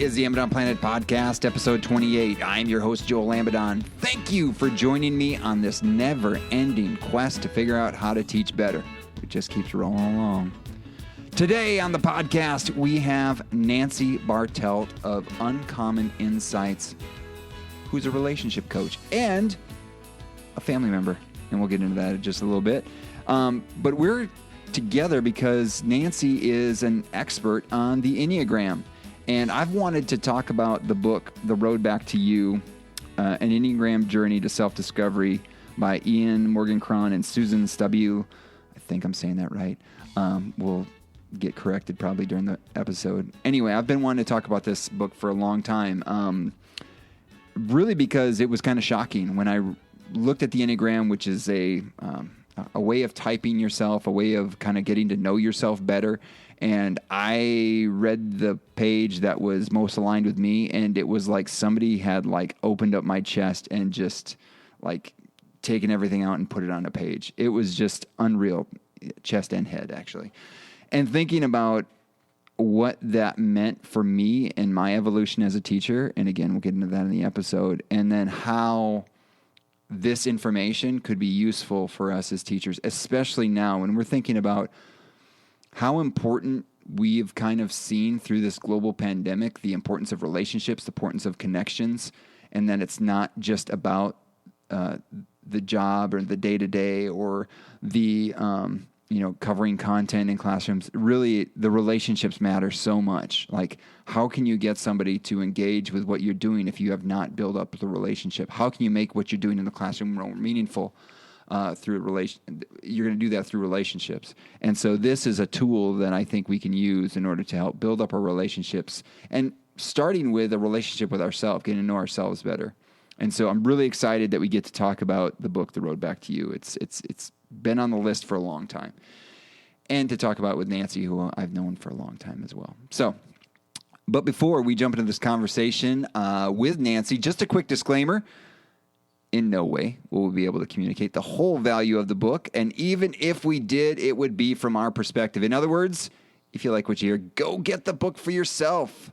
is the Amazon Planet Podcast, episode 28. I'm your host, Joel Lambadon. Thank you for joining me on this never-ending quest to figure out how to teach better. It just keeps rolling along. Today on the podcast, we have Nancy Bartelt of Uncommon Insights, who's a relationship coach and a family member. And we'll get into that in just a little bit. But we're together because Nancy is an expert on the Enneagram. And I've wanted to talk about the book, The Road Back to You, an Enneagram Journey to Self-Discovery by Cron and Suzanne Stabile. I think I'm saying that right. We'll get corrected probably during the episode. Anyway, I've been wanting to talk about this book for a long time, really because it was kind of shocking when I looked at the Enneagram, which is a way of typing yourself, a way of kind of getting to know yourself better. And I read the page that was most aligned with me, and it was like somebody had like opened up my chest and just like taken everything out and put it on a page. It was just unreal, chest and head actually. And thinking about what that meant for me and my evolution as a teacher, and again, we'll get into that in the episode, and then how this information could be useful for us as teachers, especially now when we're thinking about how important we've kind of seen through this global pandemic, the importance of relationships, the importance of connections, and that it's not just about the job or the day-to-day or the, covering content in classrooms. Really, the relationships matter so much. Like, how can you get somebody to engage with what you're doing if you have not built up the relationship? How can you make what you're doing in the classroom more meaningful? You're going to do that through relationships. And so this is a tool that I think we can use in order to help build up our relationships, and starting with a relationship with ourselves, getting to know ourselves better. And so I'm really excited that we get to talk about the book, The Road Back to You. It's been on the list for a long time, and to talk about it with Nancy, who I've known for a long time as well. So, but before we jump into this conversation with Nancy, just a quick disclaimer. In no way will we be able to communicate the whole value of the book. And even if we did, it would be from our perspective. In other words, if you like what you hear, go get the book for yourself.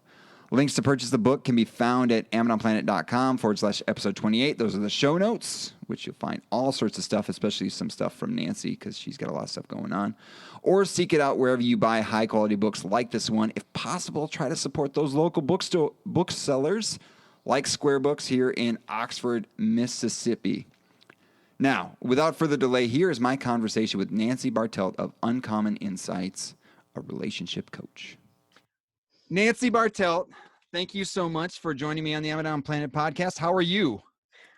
Links to purchase the book can be found at AmazonPlanet.com/episode 28. Those are the show notes, which you'll find all sorts of stuff, especially some stuff from Nancy, because she's got a lot of stuff going on. Or seek it out wherever you buy high-quality books like this one. If possible, try to support those local booksellers like Square Books here in Oxford, Mississippi. Now, without further delay, here is my conversation with Nancy Bartelt of Uncommon Insights, a relationship coach. Nancy Bartelt, thank you so much for joining me on the Amazon Planet Podcast. How are you?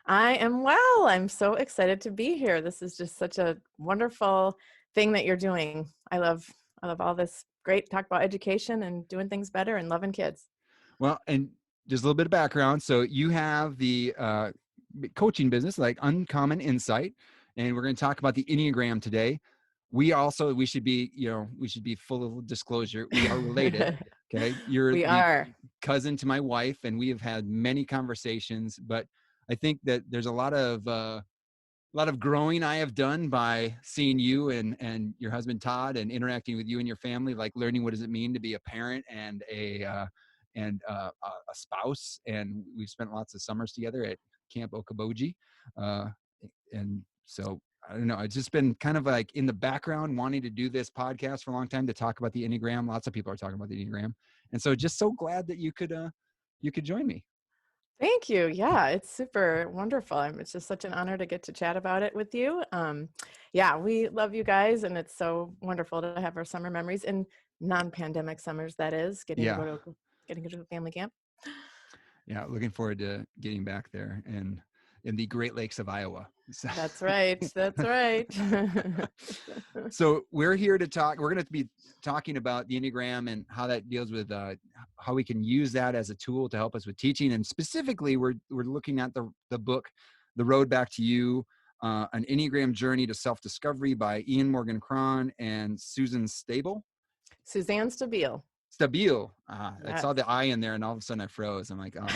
I am well. I'm so excited to be here. This is just such a wonderful thing that you're doing. I love all this great talk about education and doing things better and loving kids. Well, and just a little bit of background. So you have the coaching business, like Uncommon Insight, and we're going to talk about the Enneagram today. We should be full of disclosure. We are related. Okay. You're the cousin to my wife, and we have had many conversations, but I think that there's a lot of growing I have done by seeing you and your husband, Todd, and interacting with you and your family, like learning what does it mean to be a parent and a spouse. And we've spent lots of summers together at Camp Okoboji. And so, I don't know, it's just been kind of like in the background wanting to do this podcast for a long time to talk about the Enneagram. Lots of people are talking about the Enneagram. And so just so glad that you could join me. Thank you. Yeah, it's super wonderful. It's just such an honor to get to chat about it with you. We love you guys, and it's so wonderful to have our summer memories in non-pandemic summers, that is, getting to go to family camp. Yeah, looking forward to getting back there and in the Great Lakes of Iowa. So. That's right. That's right. So we're here to talk. We're going to be talking about the Enneagram and how that deals with how we can use that as a tool to help us with teaching. And specifically, we're looking at the book, The Road Back to You, an Enneagram Journey to Self-Discovery by Cron and Suzanne Stabile. Suzanne Stabile. Stabile. I saw the I in there, and all of a sudden I froze. I'm like, oh,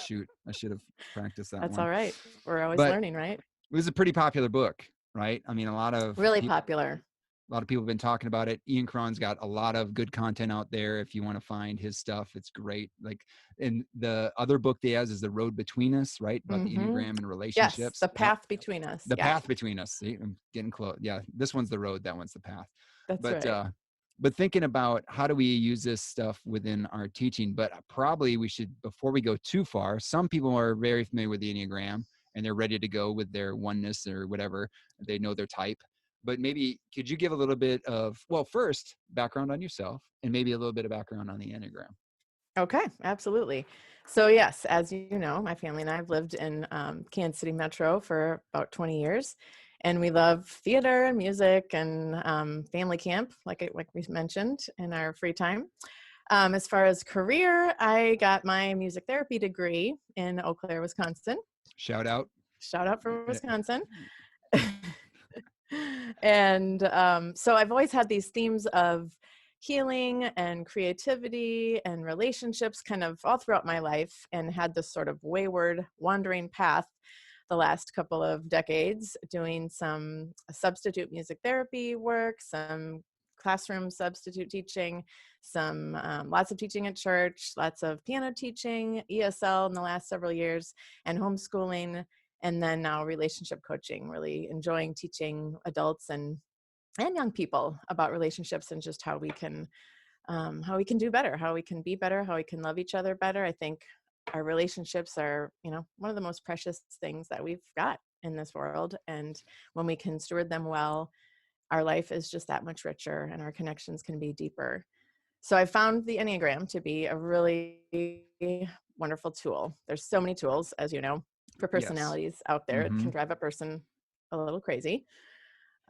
shoot. I should have practiced that. That's all right. We're always learning, right? It was a pretty popular book, right? I mean, a lot of... Really popular. A lot of people have been talking about it. Ian Cron's got a lot of good content out there. If you want to find his stuff, it's great. Like, and the other book he has is The Road Between Us, right? About the Mm-hmm. Enneagram and Yes, relationships. the path between us. The Yeah, path between us. See, I'm getting close. Yeah, this one's the road, that one's the path. that's But right. but thinking about how do we use this stuff within our teaching, but probably we should, before we go too far, some people are very familiar with the Enneagram and they're ready to go with their oneness or whatever. They know their type. But maybe could you give a little bit of, well, first background on yourself and maybe a little bit of background on the Enneagram? Okay, absolutely. So yes, as you know, my family and I have lived in Kansas City Metro for about 20 years, and we love theater and music and family camp, like we mentioned, in our free time. As far as career, I got my music therapy degree in Eau Claire, Wisconsin. Shout out. Shout out for Yeah. Wisconsin. And so I've always had these themes of healing and creativity and relationships kind of all throughout my life, and had this sort of wayward, wandering path the last couple of decades, doing some substitute music therapy work, some classroom substitute teaching, some lots of teaching at church, lots of piano teaching, ESL in the last several years, and homeschooling, and then now relationship coaching, really enjoying teaching adults and young people about relationships and just how we can do better, how we can be better, how we can love each other better. I think our relationships are, one of the most precious things that we've got in this world, and when we can steward them well, our life is just that much richer and our connections can be deeper. So I found the Enneagram to be a really wonderful tool. There's so many tools, as you know, for Yes. personalities out there. It Mm-hmm. can drive a person a little crazy,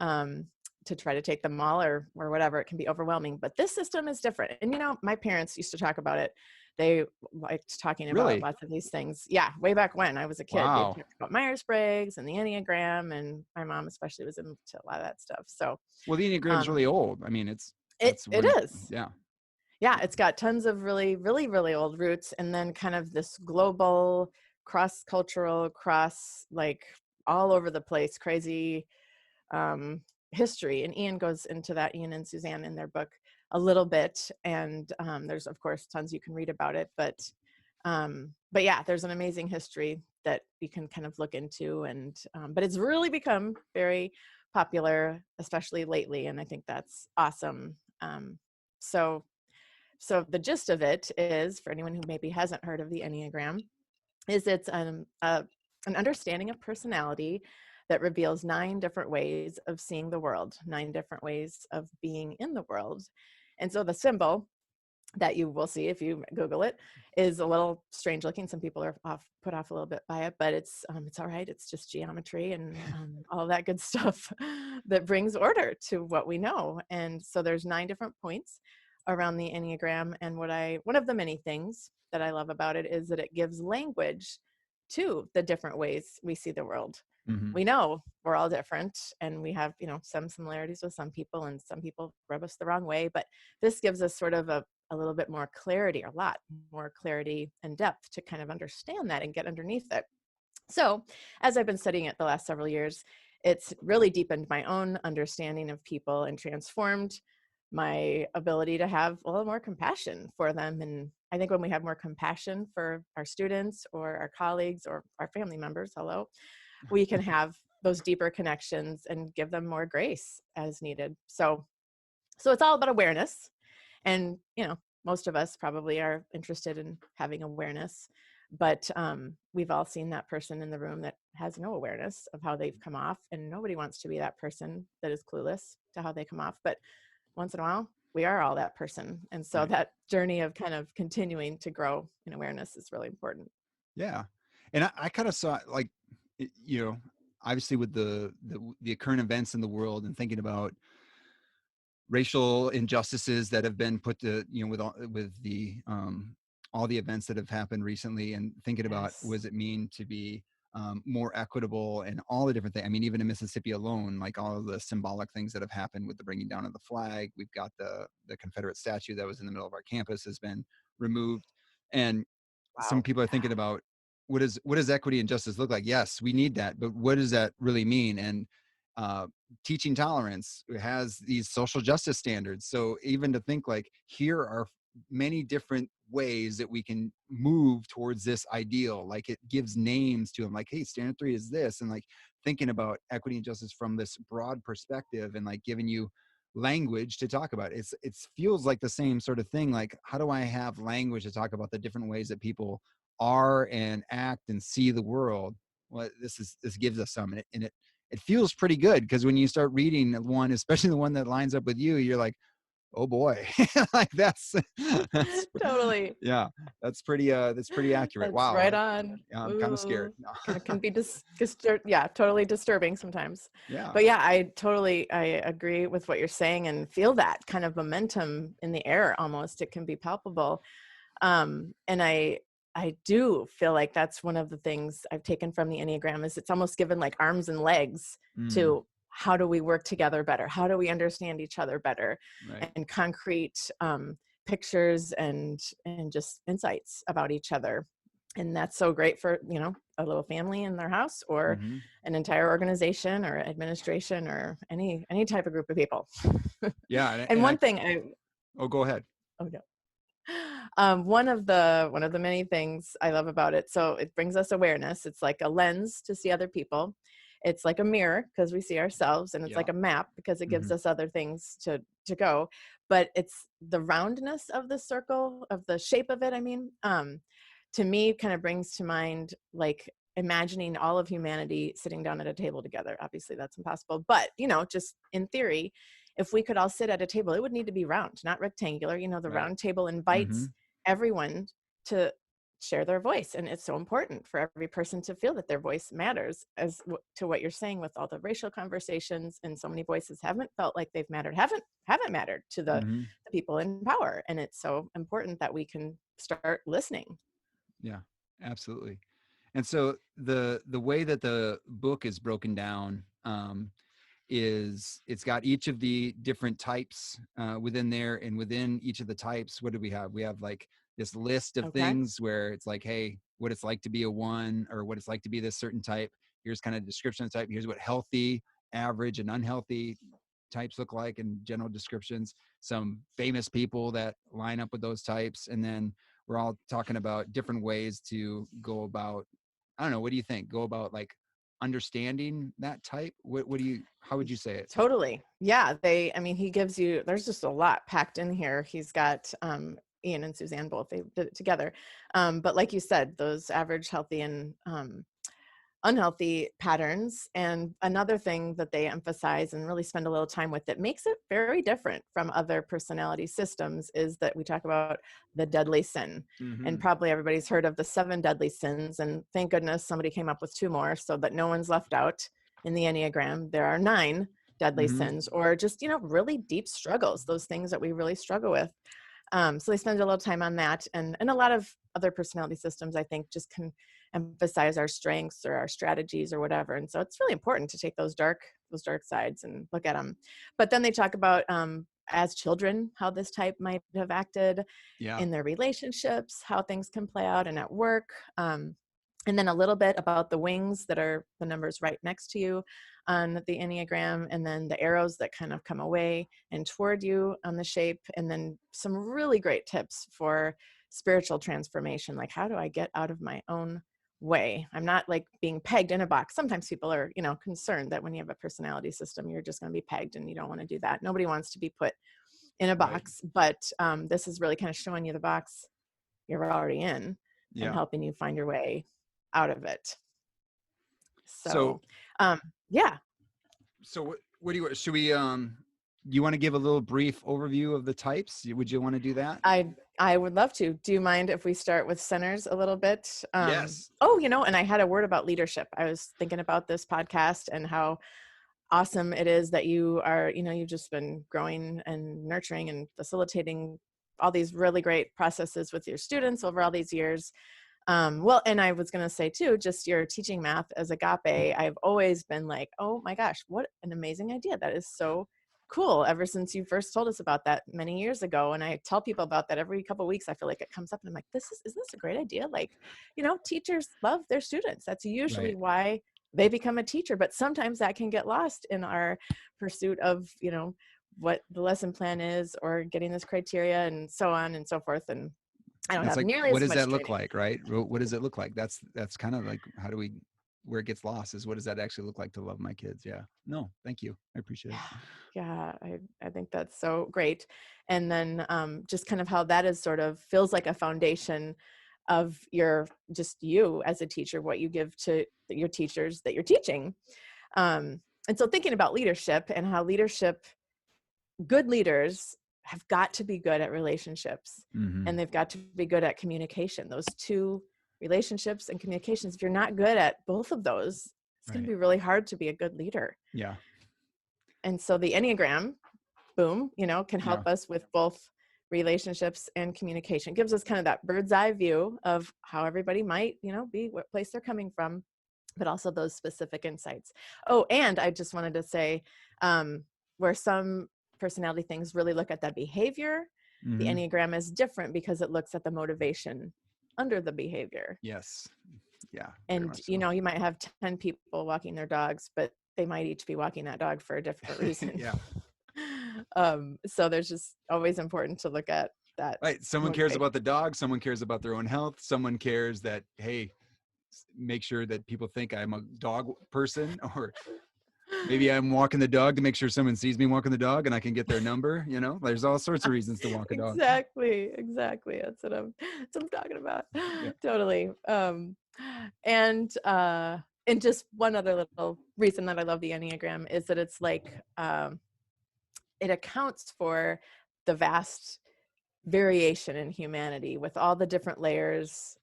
um, to try to take them all, or whatever. It can be overwhelming. But this system is different. And my parents used to talk about it. They liked talking about Really? lots of these things. Yeah, way back when I was a kid, they Wow. talked about Myers-Briggs and the Enneagram, and my mom especially was into a lot of that stuff. So Well, the Enneagram's um, really old. I mean, it that's it when, is. yeah. Yeah, it's got tons of really, really, really old roots, and then kind of this global, cross-cultural, like all over the place, crazy um, history. And Ian goes into that, Ian and Suzanne, in their book a little bit. And there's of course tons you can read about it, but yeah, there's an amazing history that you can kind of look into, and but it's really become very popular, especially lately, and I think that's awesome. So so the gist of it is, for anyone who maybe hasn't heard of the Enneagram, is it's an understanding of personality that reveals 9 different ways of seeing the world, 9 different ways of being in the world. And so the symbol that you will see if you Google it is a little strange looking. Some people are put off a little bit by it, but it's all right. It's just geometry and all of that good stuff that brings order to what we know. And so there's 9 different points around the Enneagram. And one of the many things that I love about it is that it gives language to the different ways we see the world. Mm-hmm. We know we're all different, and we have, some similarities with some people, and some people rub us the wrong way, but this gives us sort of a little bit more clarity, a lot more clarity and depth to kind of understand that and get underneath it. So as I've been studying it the last several years, it's really deepened my own understanding of people and transformed my ability to have a little more compassion for them. And I think when we have more compassion for our students or our colleagues or our family members, we can have those deeper connections and give them more grace as needed. So it's all about awareness. And, most of us probably are interested in having awareness, but we've all seen that person in the room that has no awareness of how they've come off. And nobody wants to be that person that is clueless to how they come off. But once in a while, we are all that person. And so Right. that journey of kind of continuing to grow in awareness is really important. Yeah. And I kind of saw like, obviously with the current events in the world and thinking about racial injustices that have been put to, with all the events that have happened recently, and thinking about what Yes. does it mean to be more equitable and all the different things. I mean, even in Mississippi alone, like all of the symbolic things that have happened with the bringing down of the flag. We've got the Confederate statue that was in the middle of our campus has been removed. And some Wow. people are thinking Yeah. about what does equity and justice look like? Yes, we need that, but what does that really mean? And teaching tolerance, has these social justice standards. So even to think like, here are many different ways that we can move towards this ideal, like it gives names to them, like, hey, standard 3 is this, and like thinking about equity and justice from this broad perspective and like giving you language to talk about it. It feels like the same sort of thing, like how do I have language to talk about the different ways that people are and act and see the world. Well, this gives us some, and it feels pretty good, because when you start reading one, especially the one that lines up with you, you're like, oh boy, like that's Totally. yeah, that's pretty accurate. That's Wow. right on. I'm kind of scared. Ooh, can be yeah, totally disturbing sometimes. Yeah. But yeah, I agree with what you're saying and feel that kind of momentum in the air almost. It can be palpable. And I do feel like that's one of the things I've taken from the Enneagram is it's almost given like arms and legs Mm, to how do we work together better? How do we understand each other better? right. And concrete pictures and just insights about each other. And that's so great for, a little family in their house or Hmm. an entire organization or administration or any type of group of people. Yeah. And And one thing I, oh, go ahead. oh no. One of the many things I love about it. So it brings us awareness. It's like a lens to see other people. It's like a mirror because we see ourselves, and it's Yeah. like a map because it gives Hmm. us other things to go. But it's the roundness of the circle, of the shape of it. I mean, to me, kind of brings to mind like imagining all of humanity sitting down at a table together. Obviously, that's impossible, but just in theory, if we could all sit at a table, it would need to be round, not rectangular. The Right. round table Hmm. invites everyone to share their voice, and it's so important for every person to feel that their voice matters, as to what you're saying with all the racial conversations, and so many voices haven't felt like they've mattered, haven't mattered to the Hmm. people in power, and it's so important that we can start listening. Yeah, absolutely. And so the way that the book is broken down, is it's got each of the different types within there, and within each of the types, what do we have? We have like this list of Okay. things where it's like, hey, what it's like to be a 1, or what it's like to be this certain type. Here's kind of description of type. Here's what healthy, average, and unhealthy types look like, and general descriptions, some famous people that line up with those types, and then we're all talking about different ways to go about, I don't know, what do you think, go about like understanding that type. What do you, how would you say it? Totally. Yeah. He gives you, there's just a lot packed in here. He's got, Ian and Suzanne both, they did it together. But like you said, those average, healthy, and unhealthy patterns. And another thing that they emphasize and really spend a little time with that makes it very different from other personality systems is that we talk about the deadly sin. And Mm-hmm. probably everybody's heard of the 7 deadly sins. And thank goodness somebody came up with 2 more so that no one's left out. In the Enneagram, there are 9 deadly Mm-hmm. sins, or just, really deep struggles, those things that we really struggle with. So they spend a little time on that, and a lot of other personality systems, I think, just can emphasize our strengths or our strategies or whatever. And so it's really important to take those dark sides and look at them. But then they talk about as children, how this type might have acted Yeah. in their relationships, how things can play out, and at work. And then a little bit about the wings that are the numbers right next to you on the Enneagram, and then the arrows that kind of come away and toward you on the shape, and then some really great tips for spiritual transformation, like how do I get out of my own way? I'm not like being pegged in a box. Sometimes people are, concerned that when you have a personality system, you're just going to be pegged, and you don't want to do that. Nobody wants to be put in a Right. box, but this is really kind of showing you the box you're already in and Yeah. helping you find your way out of it. So, So, yeah, so what do you, should we, you want to give a little brief overview of the types? Would you want to do that? I would love to. Do you mind if we start with centers a little bit? Yes. Oh, and I had a word about leadership. I was thinking about this podcast and how awesome it is that you are, you've just been growing and nurturing and facilitating all these really great processes with your students over all these years. Well, and I was going to say too, just your teaching math as Agape, I've always been like, oh my gosh, what an amazing idea. That is so cool. Ever since you first told us about that many years ago. And I tell people about that every couple of weeks. I feel like it comes up and I'm like, isn't this a great idea? Like, teachers love their students. That's usually Right. why they become a teacher. But sometimes that can get lost in our pursuit of, what the lesson plan is, or getting this criteria, and so on and so forth. And I don't That's have like, nearly what as does much that look training. like, right? What does it look like? That's kind of like, where it gets lost is, what does that actually look like to love my kids? Yeah. No, thank you. I appreciate it. Yeah, I think that's so great. And then just kind of how that is sort of feels like a foundation of just you as a teacher, what you give to your teachers that you're teaching. And so thinking about leadership, and how good leaders have got to be good at relationships, Mm-hmm. and they've got to be good at communication. Those two, relationships and communications, if you're not good at both of those, it's going to Right. be really hard to be a good leader. Yeah. And so the Enneagram, boom, can Yeah. help us with both relationships and communication. Gives us kind of that bird's eye view of how everybody might, be, what place they're coming from, but also those specific insights. Oh, and I just wanted to say, where some personality things really look at that behavior, the Mm-hmm. Enneagram is different because it looks at the motivation under the behavior. Yes. Yeah. Very And, much so. you might have 10 people walking their dogs, but they might each be walking that dog for a different reason. Yeah. So there's just always important to look at that. Right. Someone cares about the dog. Someone cares about their own health. Someone cares that, hey, make sure that people think I'm a dog person, or maybe I'm walking the dog to make sure someone sees me walking the dog and I can get their number. There's all sorts of reasons to walk a dog. Exactly. That's what I'm talking about. Yeah. Totally. And just one other little reason that I love the Enneagram is that it's like, it accounts for the vast variation in humanity with all the different layers.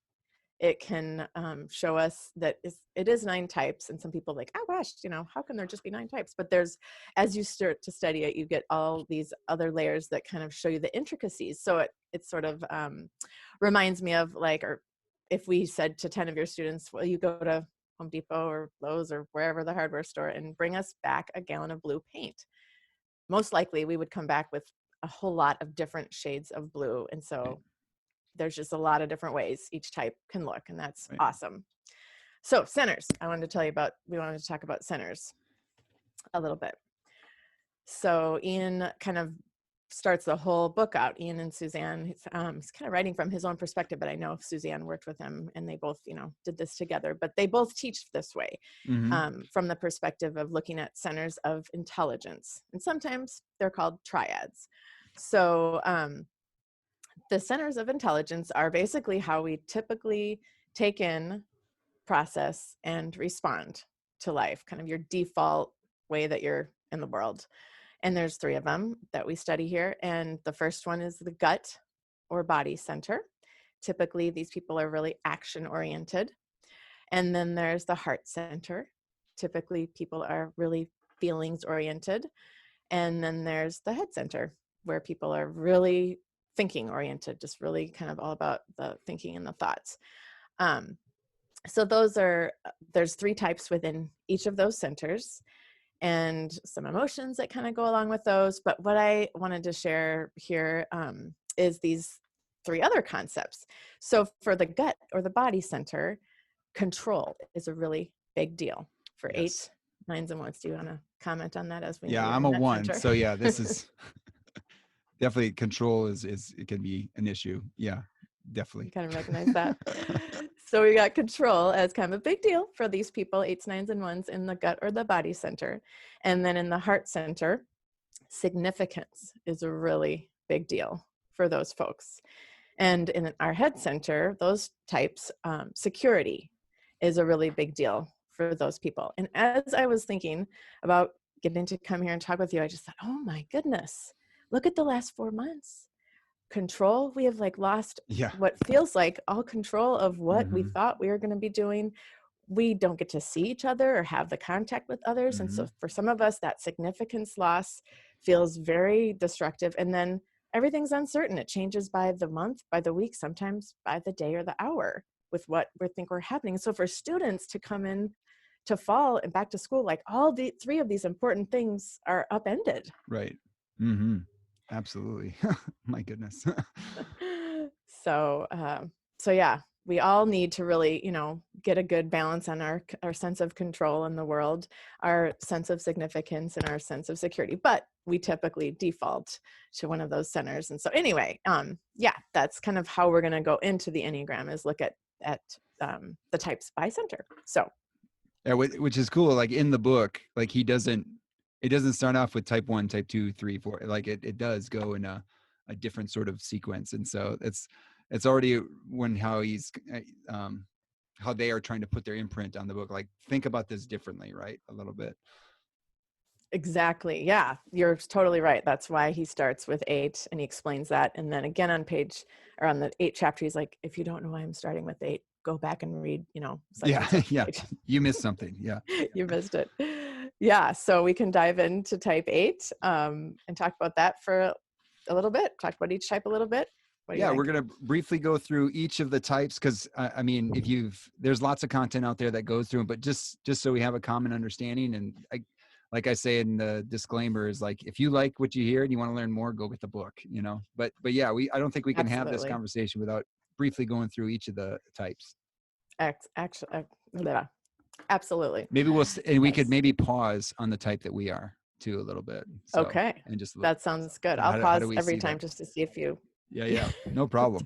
It can show us that it is 9 types, and some people are like, oh gosh, how can there just be 9 types? But as you start to study it, you get all these other layers that kind of show you the intricacies. So it sort of reminds me of, like, or if we said to 10 of your students, well, you go to Home Depot or Lowe's or wherever the hardware store and bring us back a gallon of blue paint, most likely we would come back with a whole lot of different shades of blue. And so there's just a lot of different ways each type can look, and that's awesome. So centers, we wanted to talk about centers a little bit. So Ian kind of starts the whole book out, Ian and Suzanne. He's kind of writing from his own perspective, but I know Suzanne worked with him and they both, did this together, but they both teach this way, from the perspective of looking at centers of intelligence. And sometimes they're called triads. So the centers of intelligence are basically how we typically take in, process, and respond to life, kind of your default way that you're in the world. And there's 3 of them that we study here. And the first one is the gut or body center. Typically, these people are really action oriented. And then there's the heart center. Typically, people are really feelings oriented. And then there's the head center, where people are really thinking oriented, just really kind of all about the thinking and the thoughts. So there's 3 types within each of those centers, and some emotions that kind of go along with those. But what I wanted to share here is these 3 other concepts. So for the gut or the body center, control is a really big deal for 8, 9s, and 1s. Do you want to comment on that as we? Yeah, I'm a 1. So yeah, this is definitely, control is it can be an issue. Yeah, definitely. You kind of recognize that. So we got control as kind of a big deal for these people, 8s, 9s, and 1s in the gut or the body center. And then in the heart center, significance is a really big deal for those folks. And in our head center, those types, security is a really big deal for those people. And as I was thinking about getting to come here and talk with you, I just thought, oh my goodness, look at the last 4 months. Control, we have lost what feels like all control of what we thought we were going to be doing. We don't get to see each other or have the contact with others. And so for some of us, that significance loss feels very destructive. And then everything's uncertain. It changes by the month, by the week, sometimes by the day or the hour with what we think we're happening. So for students to come in to fall and back to school, all the 3 of these important things are upended. Right. Absolutely. My goodness. So yeah, we all need to really, get a good balance on our sense of control in the world, our sense of significance, and our sense of security. But we typically default to one of those centers. And so anyway, that's kind of how we're going to go into the Enneagram, is look at the types by center. So yeah, which is cool. Like in the book, like it doesn't start off with type 1, type 2, 3, 4. Like it does go in a different sort of sequence. And so it's already how they are trying to put their imprint on the book. Like, think about this differently, right? A little bit. exactly. Yeah, you're totally right. That's why he starts with 8 and he explains that. And then again on the 8th chapter, he's like, if you don't know why I'm starting with 8, go back and read, such and such Yeah. page. You missed something. Yeah. You missed it. Yeah. So we can dive into type 8 and talk about that for a little bit, talk about each type a little bit. Yeah, we're going to briefly go through each of the types, because I mean, there's lots of content out there that goes through them, but just so we have a common understanding. And like I say in the disclaimer, is like, if you like what you hear and you want to learn more, go get the book, but yeah, I don't think we can have this conversation without briefly going through each of the types. Actually, absolutely. Maybe we could maybe pause on the type that we are too a little bit. So, okay. And just that sounds good. I'll pause every time just to see if you. Yeah. No problem.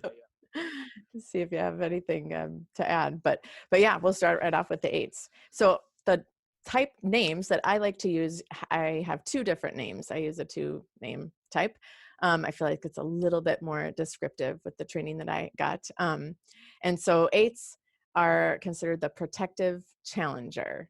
See if you have anything to add, but yeah, we'll start right off with the 8s. So the type names that I like to use, I have 2 different names. I use a 2-name type. I feel like it's a little bit more descriptive with the training that I got. And so 8s are considered the protective challenger.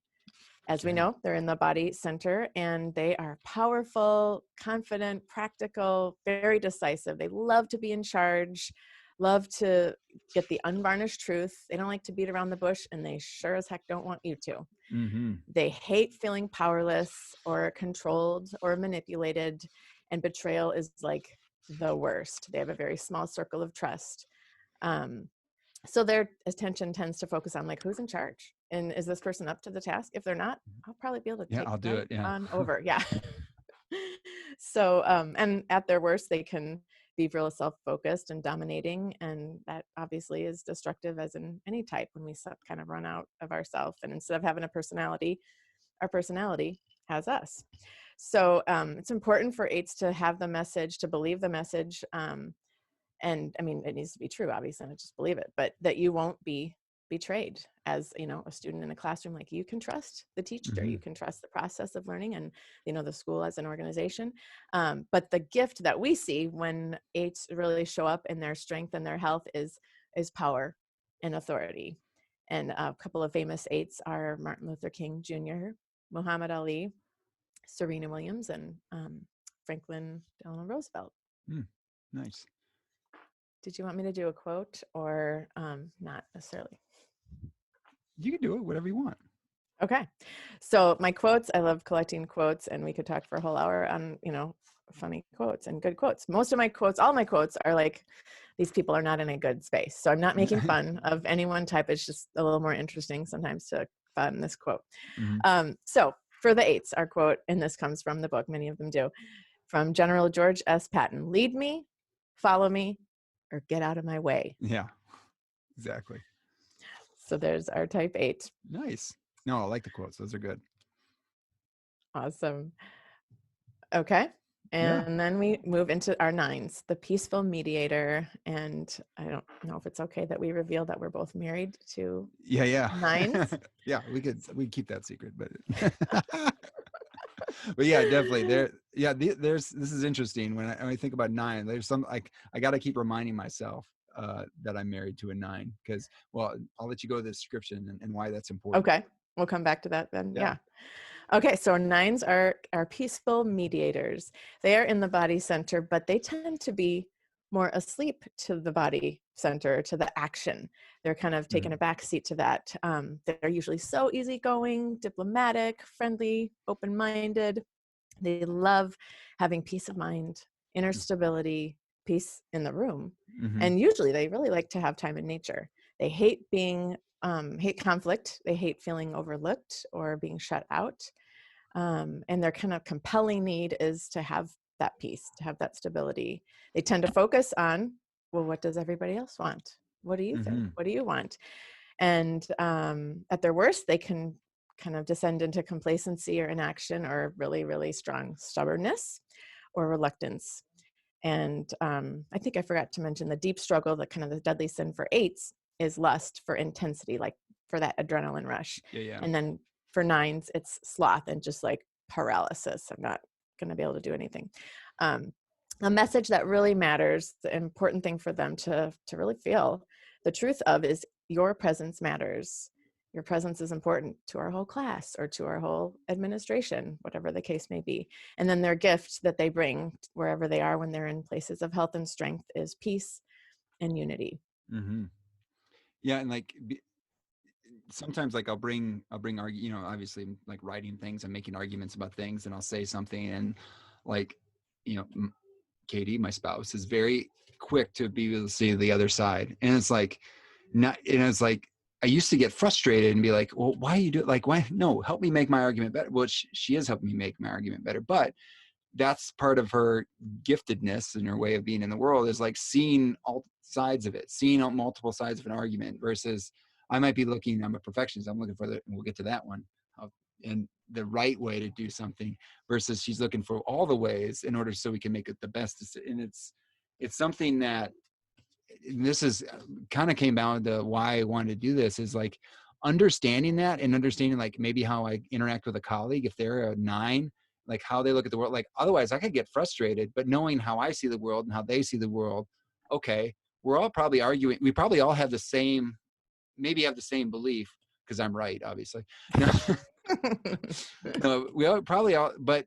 As we know, they're in the body center, and they are powerful, confident, practical, very decisive. They love to be in charge, love to get the unvarnished truth. They don't like to beat around the bush, and they sure as heck don't want you to. Mm-hmm. They hate feeling powerless or controlled or manipulated, and betrayal is like the worst. They have a very small circle of trust. So their attention tends to focus on like, who's in charge? And is this person up to the task? If they're not, I'll probably be able to take I'll do it. Yeah. on over. Yeah. So, and at their worst, they can be real self-focused and dominating. And that obviously is destructive, as in any type, when we kind of run out of ourselves. And instead of having a personality, our personality has us. So it's important for 8s to have the message, to believe the message. And I mean, it needs to be true, obviously, and just believe it, but that you won't be betrayed as, a student in a classroom. Like, you can trust the teacher, Mm-hmm. you can trust the process of learning, and, the school as an organization. But the gift that we see when 8s really show up in their strength and their health is power and authority. And a couple of famous 8s are Martin Luther King Jr., Muhammad Ali, Serena Williams, and Franklin Delano Roosevelt. Nice. Did you want me to do a quote or not necessarily? You can do it, whatever you want. Okay. So my quotes, I love collecting quotes, and we could talk for a whole hour on, funny quotes and good quotes. Most of my quotes, all my quotes are like, these people are not in a good space. So I'm not making fun of any one type. It's just a little more interesting sometimes to find this quote. Mm-hmm. So for the 8s, our quote, and this comes from the book, many of them do, from General George S. Patton: lead me, follow me, or get out of my way. Yeah, exactly. So there's our type 8. Nice. No, I like the quotes. Those are good. Awesome. Okay. And then we move into our 9s, the peaceful mediator. And I don't know if it's okay that we reveal that we're both married to 9s. Yeah, we keep that secret, but but yeah, definitely this is interesting. When I think about 9, there's some, like, I got to keep reminding myself that I'm married to a 9, because, well, I'll let you go to the description and why that's important. Okay. We'll come back to that then. Yeah. Okay. So 9s are peaceful mediators. They are in the body center, but they tend to be more asleep to the body center, to the action. They're kind of taking a back seat to that. They're usually so easygoing, diplomatic, friendly, open-minded. They love having peace of mind, inner stability, peace in the room. Mm-hmm. And usually they really like to have time in nature. They hate hate conflict. They hate feeling overlooked or being shut out. And their kind of compelling need is to have that peace, to have that stability. They tend to focus on, well, what does everybody else want? What do you think? Mm-hmm. What do you want? And at their worst, they can kind of descend into complacency or inaction or really, really strong stubbornness or reluctance. And I think I forgot to mention the deep struggle, the kind of the deadly sin for eights is lust for intensity, like for that adrenaline rush. Yeah. And then for nines, it's sloth and just like paralysis. I'm not going to be able to do anything. A message that really matters, the important thing for them to really feel the truth of is your presence matters. Your presence is important to our whole class or to our whole administration, whatever the case may be. And then their gift that they bring wherever they are when they're in places of health and strength is peace and unity. Mm-hmm. Yeah. And like, sometimes like I'll bring obviously like writing things and making arguments about things, and I'll say something, and like, Katie, my spouse, is very quick to be able to see the other side. And it's like, I used to get frustrated and be like, well, why you do it? Like, why? No, help me make my argument better. Well, she is helping me make my argument better, but that's part of her giftedness and her way of being in the world, is like seeing all sides of it, seeing multiple sides of an argument, versus I might be looking, I'm a perfectionist, I'm looking for and we'll get to that one, and the right way to do something, versus she's looking for all the ways in order so we can make it the best. And it's something that, this is kind of came down to why I wanted to do this, is like understanding that, and understanding like maybe how I interact with a colleague if they're a 9, like how they look at the world. Like otherwise I could get frustrated, but knowing how I see the world and how they see the world, okay, we're all probably arguing, we probably all have the same belief, because I'm right, obviously. No, we all probably all, but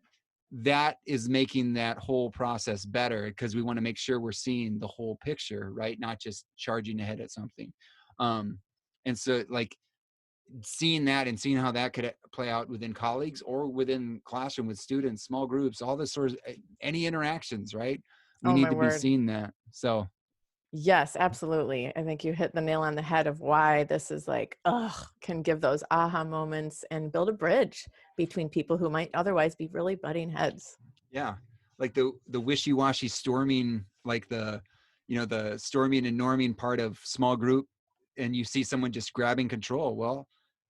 that is making that whole process better, because we want to make sure we're seeing the whole picture, right? Not just charging ahead at something. And so like seeing that and seeing how that could play out within colleagues or within classroom with students, small groups, all this sort of any interactions, right? We Oh, need my to be word. seeing that. So Yes, absolutely. I think you hit the nail on the head of why this is like, can give those aha moments and build a bridge between people who might otherwise be really butting heads. yeah, like the wishy-washy storming, like the storming and norming part of small group, and you see someone just grabbing control. Well,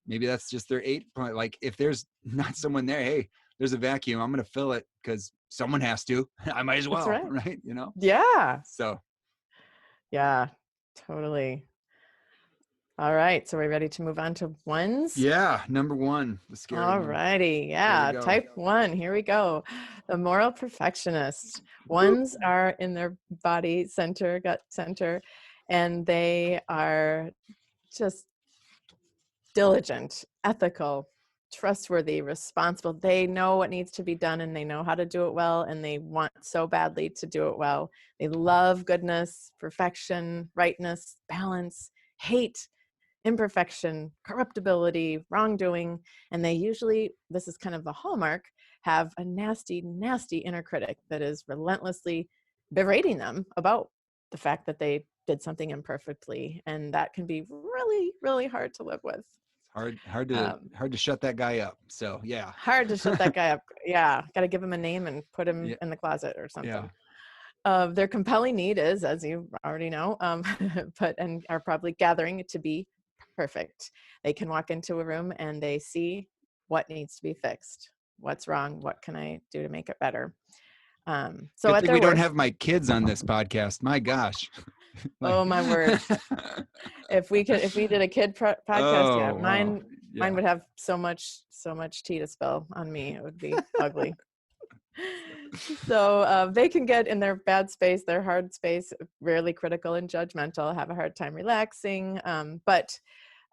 maybe that's just their 8 point. Like if there's not someone there, hey, there's a vacuum, I'm going to fill it because someone has to. I might as That's well, right. right? Yeah. So Yeah, totally. All right. So we're ready to move on to ones. yeah, number 1, the scary All one. righty. Here we Yeah. go. Type 1. Here we go. The moral perfectionist. Ones are in their body center, gut center, and they are just diligent, ethical, trustworthy, responsible. They know what needs to be done and they know how to do it well, and they want so badly to do it well. They love goodness, perfection, rightness, balance, hate imperfection, corruptibility, wrongdoing, and they usually, this is kind of the hallmark, have a nasty, nasty inner critic that is relentlessly berating them about the fact that they did something imperfectly, and that can be really, really hard to live with. Hard Um, to shut that guy up. So yeah. Hard to shut that guy up. Yeah, got to give him a name and put him Yeah. in the closet or Yeah. something. Their compelling need is, as you already know, and are probably gathering to be perfect. They can walk into a room and they see what needs to be fixed, what's wrong, what can I do to make it better. So Good at thing their we don't worst, have my kids on this podcast. My gosh. Like, oh my word, if we did a kid podcast, yeah, oh wow. mine Yeah. would have so much tea to spill on me. It would be ugly. So they can get in their bad space, their hard space, rarely critical and judgmental, have a hard time relaxing. And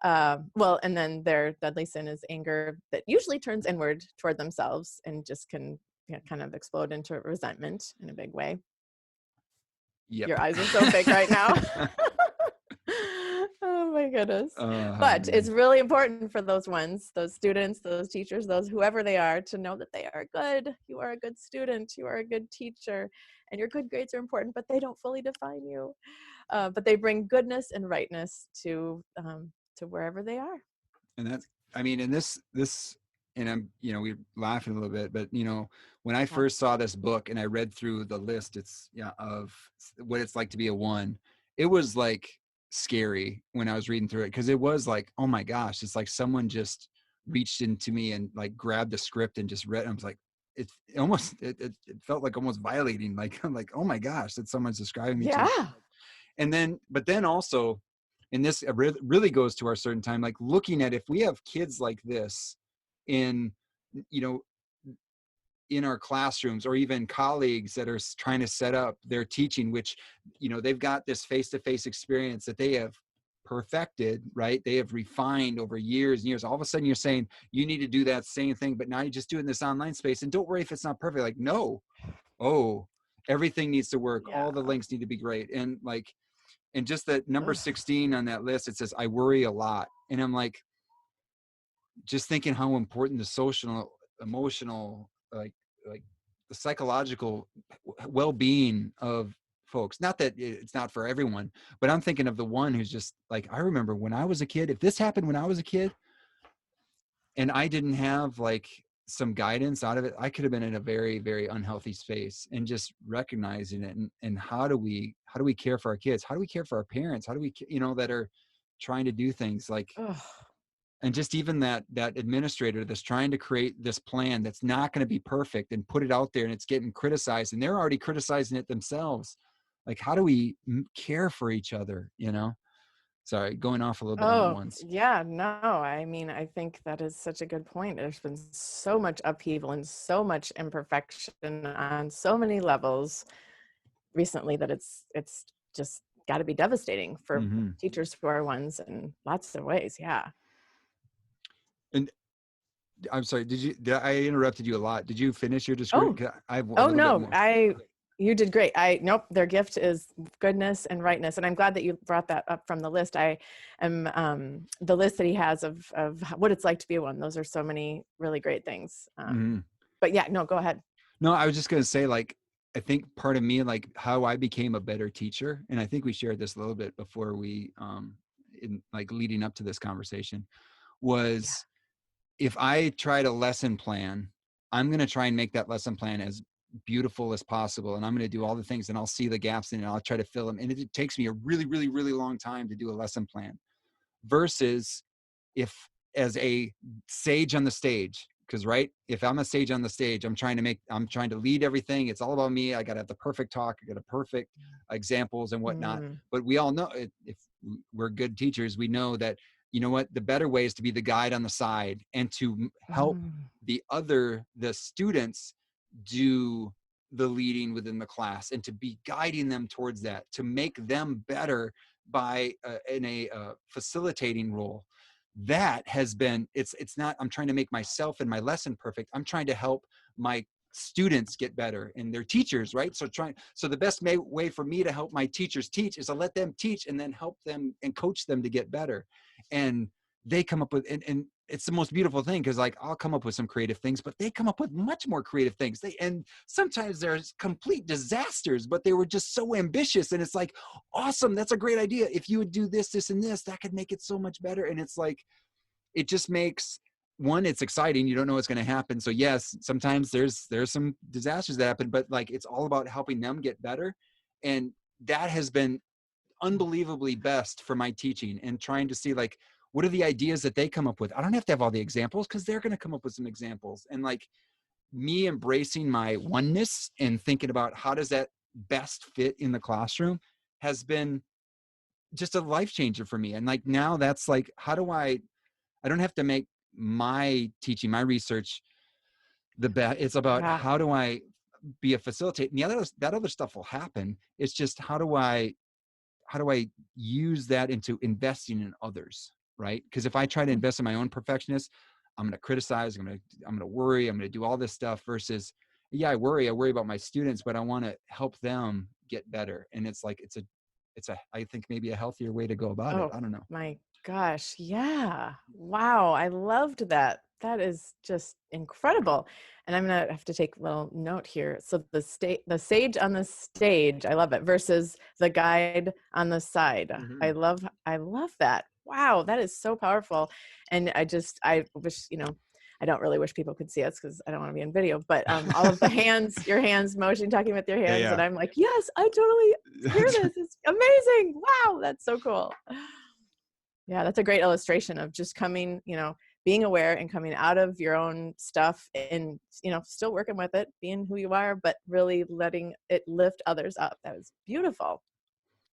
then their deadly sin is anger that usually turns inward toward themselves and just can kind of explode into resentment in a big way. Yep. Your eyes are so big right now. Oh my goodness. But Man. it's really important for those ones, those students, those teachers, those whoever they are, to know that they are good. You are a good student. You are a good teacher. And your good grades are important, but they don't fully define you. But they bring goodness and rightness to wherever they are. And that's, I mean, and this, and I'm, we're laughing a little bit, but when I Yeah. first saw this book and I read through the list, of what it's like to be a 1, it was like scary when I was reading through it, because it was like, oh my gosh, it's like someone just reached into me and like grabbed the script and just read. I was like, it felt like almost violating. Like, I'm like, oh my gosh, that someone's describing me to. Yeah. And then, but then also, and this really goes to our certain time, like looking at if we have kids like this in, you know, in our classrooms, or even colleagues that are trying to set up their teaching, which, you know, they've got this face-to-face experience that they have perfected, right? They have refined over years and years. All of a sudden you're saying you need to do that same thing, but now you just do it in this online space. And don't worry if it's not perfect. Like, no, oh, everything needs to work. Yeah. All the links need to be great. And like, and just that number Ugh. 16 on that list, it says, I worry a lot. And I'm like, just thinking how important the social, emotional, like the psychological well-being of folks. Not that it's not for everyone, but I'm thinking of the one who's just like, I remember when I was a kid, if this happened when I was a kid and I didn't have like some guidance out of it, I could have been in a very, very unhealthy space. And just recognizing it, and how do we care for our kids? How do we care for our parents? How do we, you know, that are trying to do things like, Ugh. and just even that administrator that's trying to create this plan that's not going to be perfect and put it out there, and it's getting criticized, and they're already criticizing it themselves. Like, how do we care for each other, you know? Sorry, going off a little bit on that Oh, once. yeah, no, I mean, I think that is such a good point. There's been so much upheaval and so much imperfection on so many levels recently that it's just got to be devastating for Mm-hmm. teachers who are ones in lots of ways. Yeah. And I'm sorry, I interrupted you a lot. Did you finish your Oh, description? I have a oh little bit no, more. you did great. Nope, their gift is goodness and rightness. And I'm glad that you brought that up from the list. I am, the list that he has of what it's like to be a one. Those are so many really great things. Mm-hmm. But yeah, no, go ahead. No, I was just going to say, like, I think part of me, like how I became a better teacher, and I think we shared this a little bit before we, in like leading up to this conversation, Yeah. was if I try to lesson plan, I'm going to try and make that lesson plan as beautiful as possible. And I'm going to do all the things, and I'll see the gaps in it, and I'll try to fill them. And it takes me a really, really, really long time to do a lesson plan, versus if, as a sage on the stage, because right, if I'm a sage on the stage, I'm trying to lead everything. It's all about me. I got to have the perfect talk. I got a perfect examples and whatnot. Mm, But we all know, if we're good teachers, we know that, you know what, the better way is to be the guide on the side and to help mm, the students do the leading within the class, and to be guiding them towards that, to make them better by in a facilitating role. That has been, it's not, I'm trying to make myself and my lesson perfect. I'm trying to help my students get better and their teachers, right? So the best way for me to help my teachers teach is to let them teach and then help them and coach them to get better. And they come up with, and it's the most beautiful thing, because like I'll come up with some creative things, but they come up with much more creative things. And sometimes there's complete disasters, but they were just so ambitious, and it's like, awesome, that's a great idea. If you would do this, this, and this, that could make it so much better. And it's like, it just makes, one, it's exciting. You don't know what's going to happen. So yes, sometimes there's some disasters that happen, but like, it's all about helping them get better. And that has been unbelievably best for my teaching, and trying to see like, what are the ideas that they come up with? I don't have to have all the examples, because they're going to come up with some examples. And like, me embracing my oneness and thinking about how does that best fit in the classroom has been just a life changer for me. And like, now that's like, how do I don't have to make my teaching, my research the best. It's about, yeah. how do I be a facilitator? And that other stuff will happen. It's just, how do I use that into investing in others, right? Because if I try to invest in my own perfectionist, I'm going to criticize, I'm going to worry, I'm going to do all this stuff, versus, yeah, I worry about my students, but I want to help them get better. And it's like, I think maybe a healthier way to go about it. Oh I don't know. my gosh. Yeah. Wow. I loved that. That is just incredible. And I'm going to have to take a little note here. So the sage on the stage, I love it, versus the guide on the side. Mm-hmm. I love that. Wow. That is so powerful. And I wish, I don't really wish people could see us because I don't want to be in video, but all of the hands, your hands motion, talking with your hands. And I'm like, yes, I totally hear this. It's amazing. Wow. That's so cool. Yeah. That's a great illustration of just coming, being aware and coming out of your own stuff and, still working with it, being who you are, but really letting it lift others up. That was beautiful.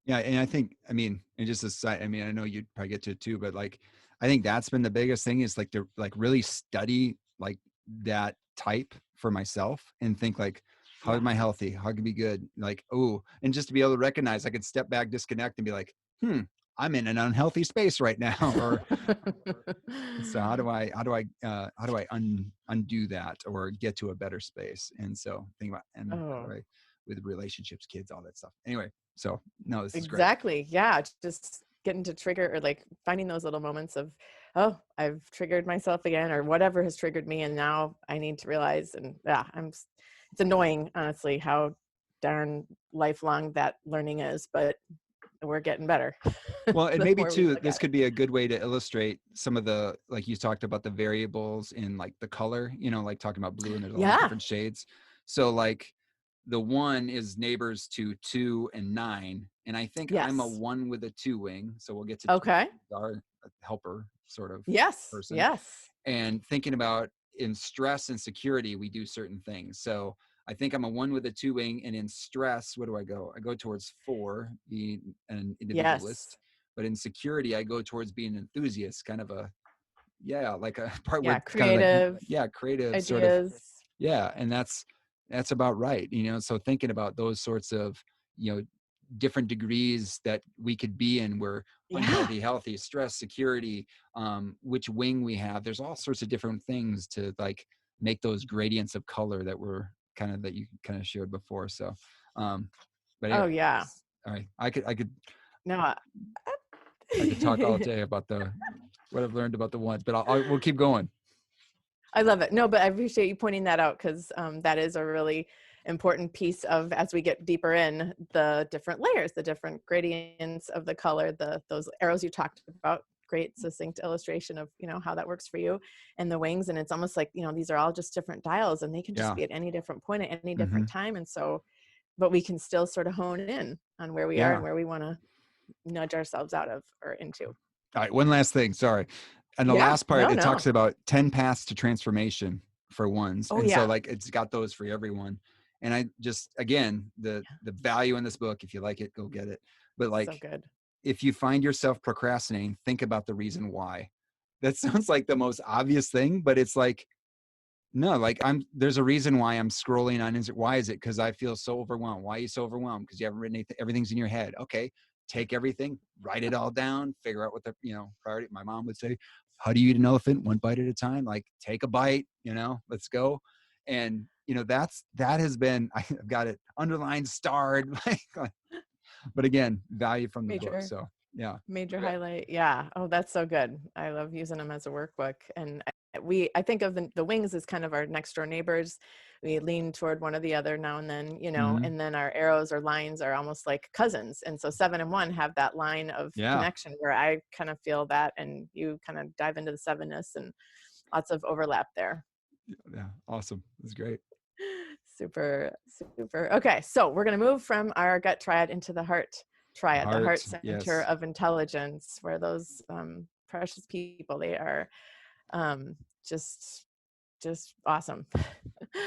Yeah. And I think, and just a side, I know you'd probably get to it too, but like, I think that's been the biggest thing is like to like really study like that type for myself and think like, how am I healthy? How can I be good? Like, oh, and just to be able to recognize I could step back, disconnect and be like, I'm in an unhealthy space right now. Or so how do I undo that or get to a better space? And so think about, and how do I, with relationships, kids, all that stuff. Anyway, so no, this is great. Exactly. Yeah. Just getting to trigger or like finding those little moments of, oh, I've triggered myself again or whatever has triggered me. And now I need to realize, and it's annoying, honestly, how darn lifelong that learning is, but we're getting better. Well, and maybe too, this could be a good way to illustrate some of the, like you talked about the variables in like the color, like talking about blue and there's all these different shades. So like the 1 is neighbors to 2 and 9. And I think I'm a 1 with a 2 wing. So we'll get to our helper sort of person. Yes. And thinking about in stress and security, we do certain things. So I think I'm a 1 with a 2 wing, and in stress, where do I go? I go towards 4, being an individualist. But in security, I go towards being an enthusiast, kind of a, like a part where creative, kind of like, creative ideas. Sort of, and that's about right. So thinking about those sorts of, different degrees that we could be in, where unhealthy, healthy, stress, security, which wing we have. There's all sorts of different things to like make those gradients of color that you kind of shared before. So, but anyway, all right. I could talk all day about what I've learned about the ones, but we'll keep going. I love it. No, but I appreciate you pointing that out because that is a really important piece of, as we get deeper in the different layers, the different gradients of the color, those arrows you talked about, great succinct illustration of, how that works for you, and the wings. And it's almost like, these are all just different dials and they can just be at any different point at any different time. And so, but we can still sort of hone in on where we are and where we want to nudge ourselves out of or into. All right. One last thing. Sorry. And the last part, it talks about 10 paths to transformation for ones. So like, it's got those for everyone. And I just, again, the value in this book, if you like it, go get it. But like, so good. If you find yourself procrastinating, think about the reason why. That sounds like the most obvious thing, but it's like, no, like there's a reason why I'm scrolling on Instagram. Why is it? Because I feel so overwhelmed. Why are you so overwhelmed? Because you haven't written anything, everything's in your head. Okay. Take everything, write it all down, figure out what the, priority. My mom would say, how do you eat an elephant? 1 bite at a time. Like, take a bite, let's go. And, that has been, I've got it underlined, starred, but again, value from the book. So major highlight. Yeah. Oh, that's so good. I love using them as a workbook. And I think of the wings as kind of our next door neighbors. We lean toward one or the other now and then, and then our arrows or lines are almost like cousins. And so 7 and 1 have that line of connection where I kind of feel that, and you kind of dive into the 7ness, and lots of overlap there. Yeah. Awesome. That's great. Super. Okay. So we're going to move from our gut triad into the heart triad, the heart center of intelligence, where those precious people, they are just awesome.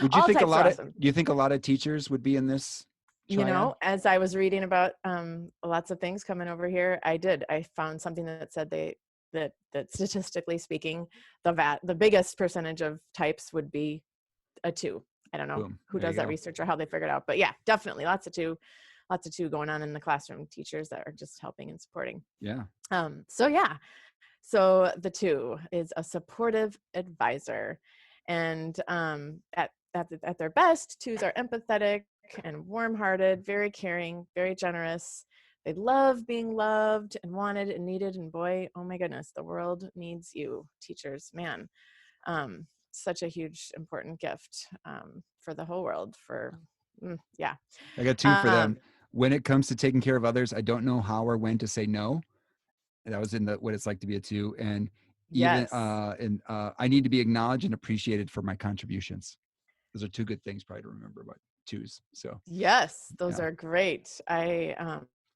Would you think do you think a lot of teachers would be in this triad? As I was reading about lots of things coming over here, I found something that said that statistically speaking, the biggest percentage of types would be a 2. I don't know who does that research or how they figured out, but yeah, definitely lots of 2 going on in the classroom, teachers that are just helping and supporting. Yeah. So the 2 is a supportive advisor, and at their best, 2s are empathetic and warm-hearted, very caring, very generous. They love being loved and wanted and needed. And boy, oh my goodness, the world needs you, teachers, man. Such a huge, important gift for the whole world. I got 2 for them. When it comes to taking care of others, I don't know how or when to say no. That was in what it's like to be a 2. And even Yes. and I need to be acknowledged and appreciated for my contributions. Those are two good things probably to remember about twos. So Yes, those yeah. are great. I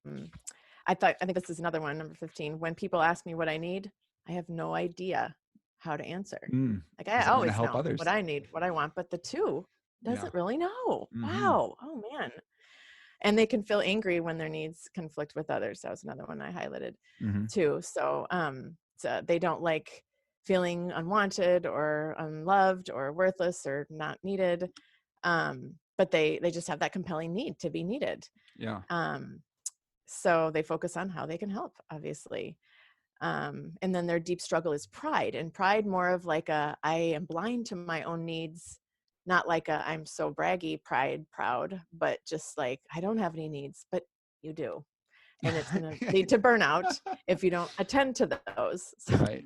think this is another one, number 15. When people ask me what I need, I have no idea how to answer. Like I Because I want to always help know what others. I need, what I want, but the two Yeah. doesn't really know. Mm-hmm. Wow. Oh man. And they can feel angry when their needs conflict with others. That was another one I highlighted Mm-hmm. too. So they don't like feeling unwanted or unloved or worthless or not needed. But they just have that compelling need to be needed. Yeah. So they focus on how they can help, obviously. And then their deep struggle is pride, and pride more of like I am blind to my own needs, not like I'm so braggy, proud, but just like I don't have any needs, but you do. And it's going to lead to burnout if you don't attend to those. Right.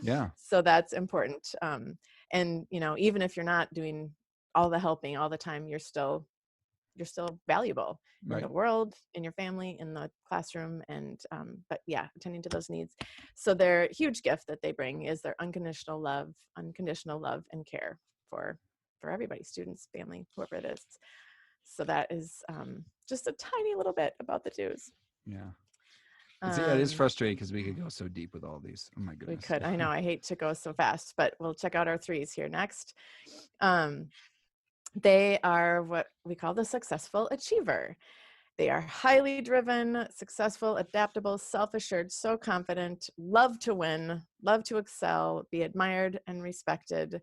Yeah. So that's important. And even if you're not doing all the helping all the time, you're still valuable in the Right. world, in your family, in the classroom. And but yeah, attending to those needs. So their huge gift that they bring is their unconditional love and care for everybody, students, family, whoever it is. So that is just a tiny little bit about the twos. Yeah. It is Um, frustrating because we could go so deep with all these. Oh my we goodness. could, I know, I hate to go so fast, but we'll check out our threes here next. They are what we call the successful achiever. They are highly driven, successful, adaptable, self-assured, so confident, love to win, love to excel, be admired and respected.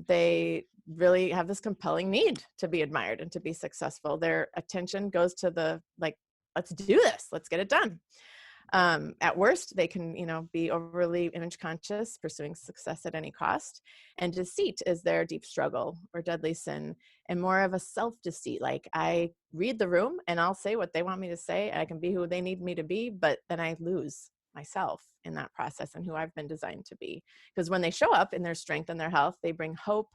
They really have this compelling need to be admired and to be successful. Their attention goes to the like, let's do this, let's get it done. At worst, they can, be overly image conscious, pursuing success at any cost. And deceit is their deep struggle or deadly sin, and more of a self-deceit. Like I read the room and I'll say what they want me to say. I can be who they need me to be, but then I lose myself in that process and who I've been designed to be. Because when they show up in their strength and their health, they bring hope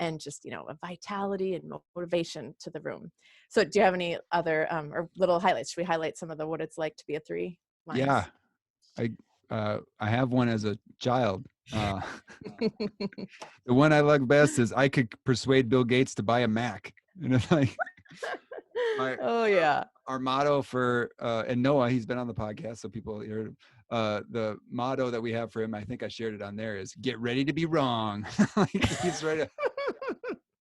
and just, a vitality and motivation to the room. So do you have any other or little highlights? Should we highlight some of what it's like to be a three? Yeah. Lines. I have one as a child. The one I like best is I could persuade Bill Gates to buy a Mac. And it's like Oh yeah. our motto for and Noah, he's been on the podcast, so people hear the motto that we have for him. I think I shared it on there. Is get ready to be wrong. Like he's ready.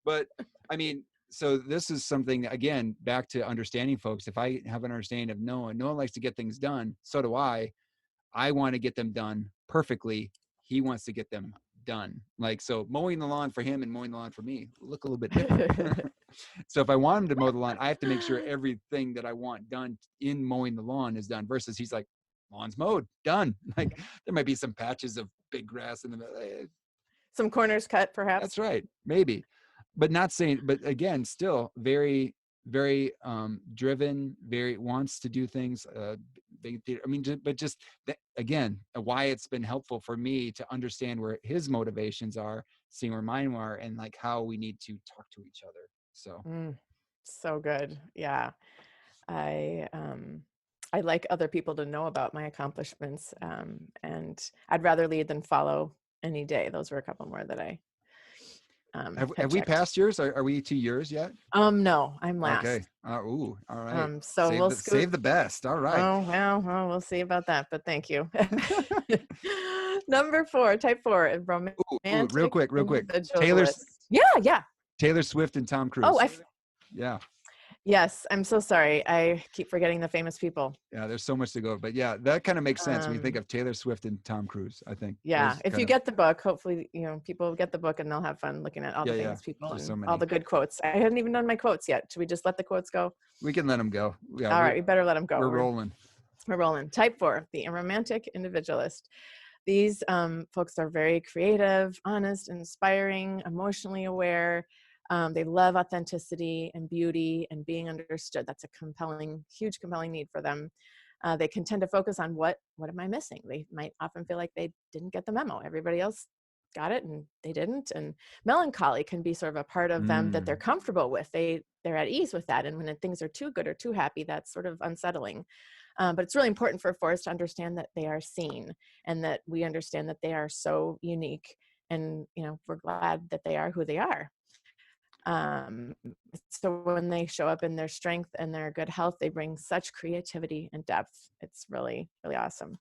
But I mean, so this is something again back to understanding folks. If I have an understanding of Noah likes to get things done. So do I. I want to get them done perfectly. He wants to get them done. Like, so mowing the lawn for him and mowing the lawn for me look a little bit different. So if I want him to mow the lawn, I have to make sure everything that I want done in mowing the lawn is done versus he's like, lawn's mowed, done. Like there might be some patches of big grass in the middle. Some corners cut, perhaps. That's right. Maybe, but not saying, but again, still very, very driven, very wants to do things. But just again, why it's been helpful for me to understand where his motivations are, seeing where mine are, and like how we need to talk to each other. So so good. Yeah. I like other people to know about my accomplishments. And I'd rather lead than follow any day. Those were a couple more that I have we passed yours? Are we to yours yet? No, I'm last. Okay. All right. So save the best. All right. Oh, well, we'll see about that, but thank you. Number 4, type 4, romantic. Ooh, real quick. Taylor's. Yeah. Taylor Swift and Tom Cruise. Oh, yeah. Yes, I'm so sorry. I keep forgetting the famous people. Yeah, there's so much to go, but yeah, that kind of makes sense when you think of Taylor Swift and Tom Cruise. I think. Yeah, if you get the book, hopefully people get the book and they'll have fun looking at all the famous people and all the good quotes. I hadn't even done my quotes yet. Should we just let the quotes go? We can let them go. Yeah, all right, we better let them go. We're rolling. We're rolling. Type 4, the romantic individualist. These folks are very creative, honest, inspiring, emotionally aware. They love authenticity and beauty and being understood. That's a huge compelling need for them. They can tend to focus on what am I missing? They might often feel like they didn't get the memo. Everybody else got it and they didn't. And melancholy can be sort of a part of them that they're comfortable with. They're at ease with that. And when things are too good or too happy, that's sort of unsettling. But it's really important for fours to understand that they are seen and that we understand that they are so unique. And, we're glad that they are who they are. So when they show up in their strength and their good health, they bring such creativity and depth. It's really, really awesome.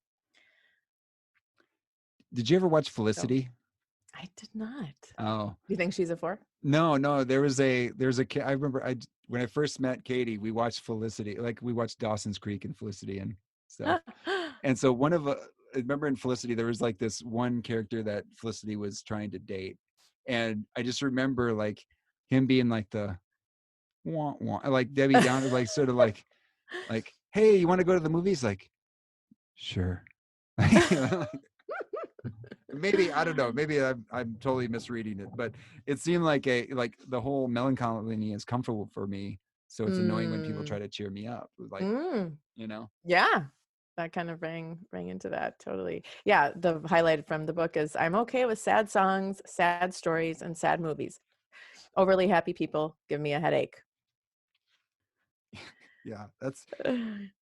Did you ever watch So, Felicity? I did not. Oh, Do you think she's a 4? no. There's a I remember when I first met Katie, we watched Felicity. Like we watched Dawson's Creek and Felicity and stuff. And so I remember in Felicity, there was like this one character that Felicity was trying to date. And I just remember like him being like the wah, wah, like Debbie Downer, like sort of like, hey, you want to go to the movies? Like, sure. Maybe, I don't know, maybe I'm totally misreading it, but it seemed like the whole melancholy is comfortable for me. So it's annoying when people try to cheer me up. Like, Yeah. That kind of rang into that. Totally. Yeah. The highlight from the book is I'm okay with sad songs, sad stories, and sad movies. Overly happy people give me a headache. Yeah,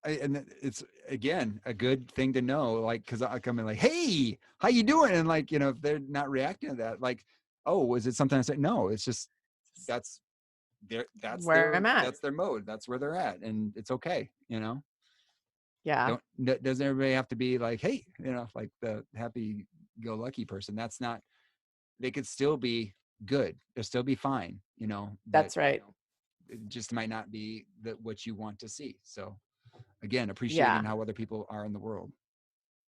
and it's again a good thing to know, like, because I come in like, hey, how you doing? And like, if they're not reacting to that, like, oh, is it something I say? No, it's just that's where I'm at. that's their mode. That's where they're at, and it's okay. Yeah. Doesn't everybody have to be like, hey, like the happy-go-lucky person? That's not. They could still be good. They'll still be fine. That's right. It just might not be what you want to see. So again, appreciating how other people are in the world.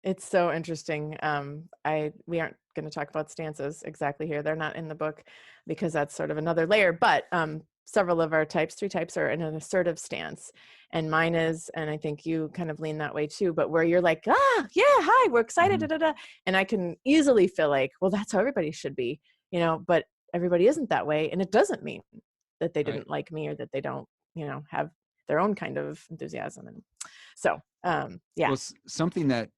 It's so interesting. We aren't going to talk about stances exactly here. They're not in the book because that's sort of another layer, but several of our types, 3 types, are in an assertive stance. And mine is, and I think you kind of lean that way too, but where you're like, yeah, hi, we're excited. Mm-hmm. And I can easily feel like, well, that's how everybody should be, but everybody isn't that way. And it doesn't mean that they didn't like me or that they don't, have their own kind of enthusiasm. And so, yeah. Well, something that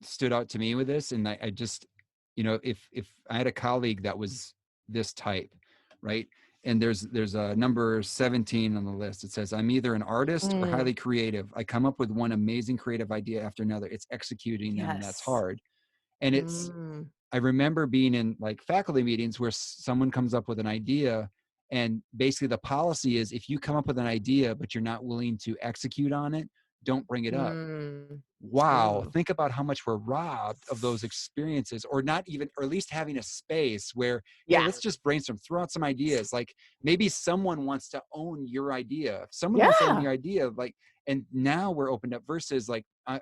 stood out to me with this, and I just, if I had a colleague that was this type, right? And there's a number 17 on the list. It says, I'm either an artist or highly creative. I come up with one amazing creative idea after another. It's executing them that's hard. And I remember being in like faculty meetings where someone comes up with an idea, and basically the policy is if you come up with an idea, but you're not willing to execute on it, don't bring it up. Wow. Ooh. Think about how much we're robbed of those experiences, or not even, or at least having a space where, hey, let's just brainstorm, throw out some ideas. Like maybe someone wants to own your idea. If someone wants to own your idea, like, and now we're opened up versus like, I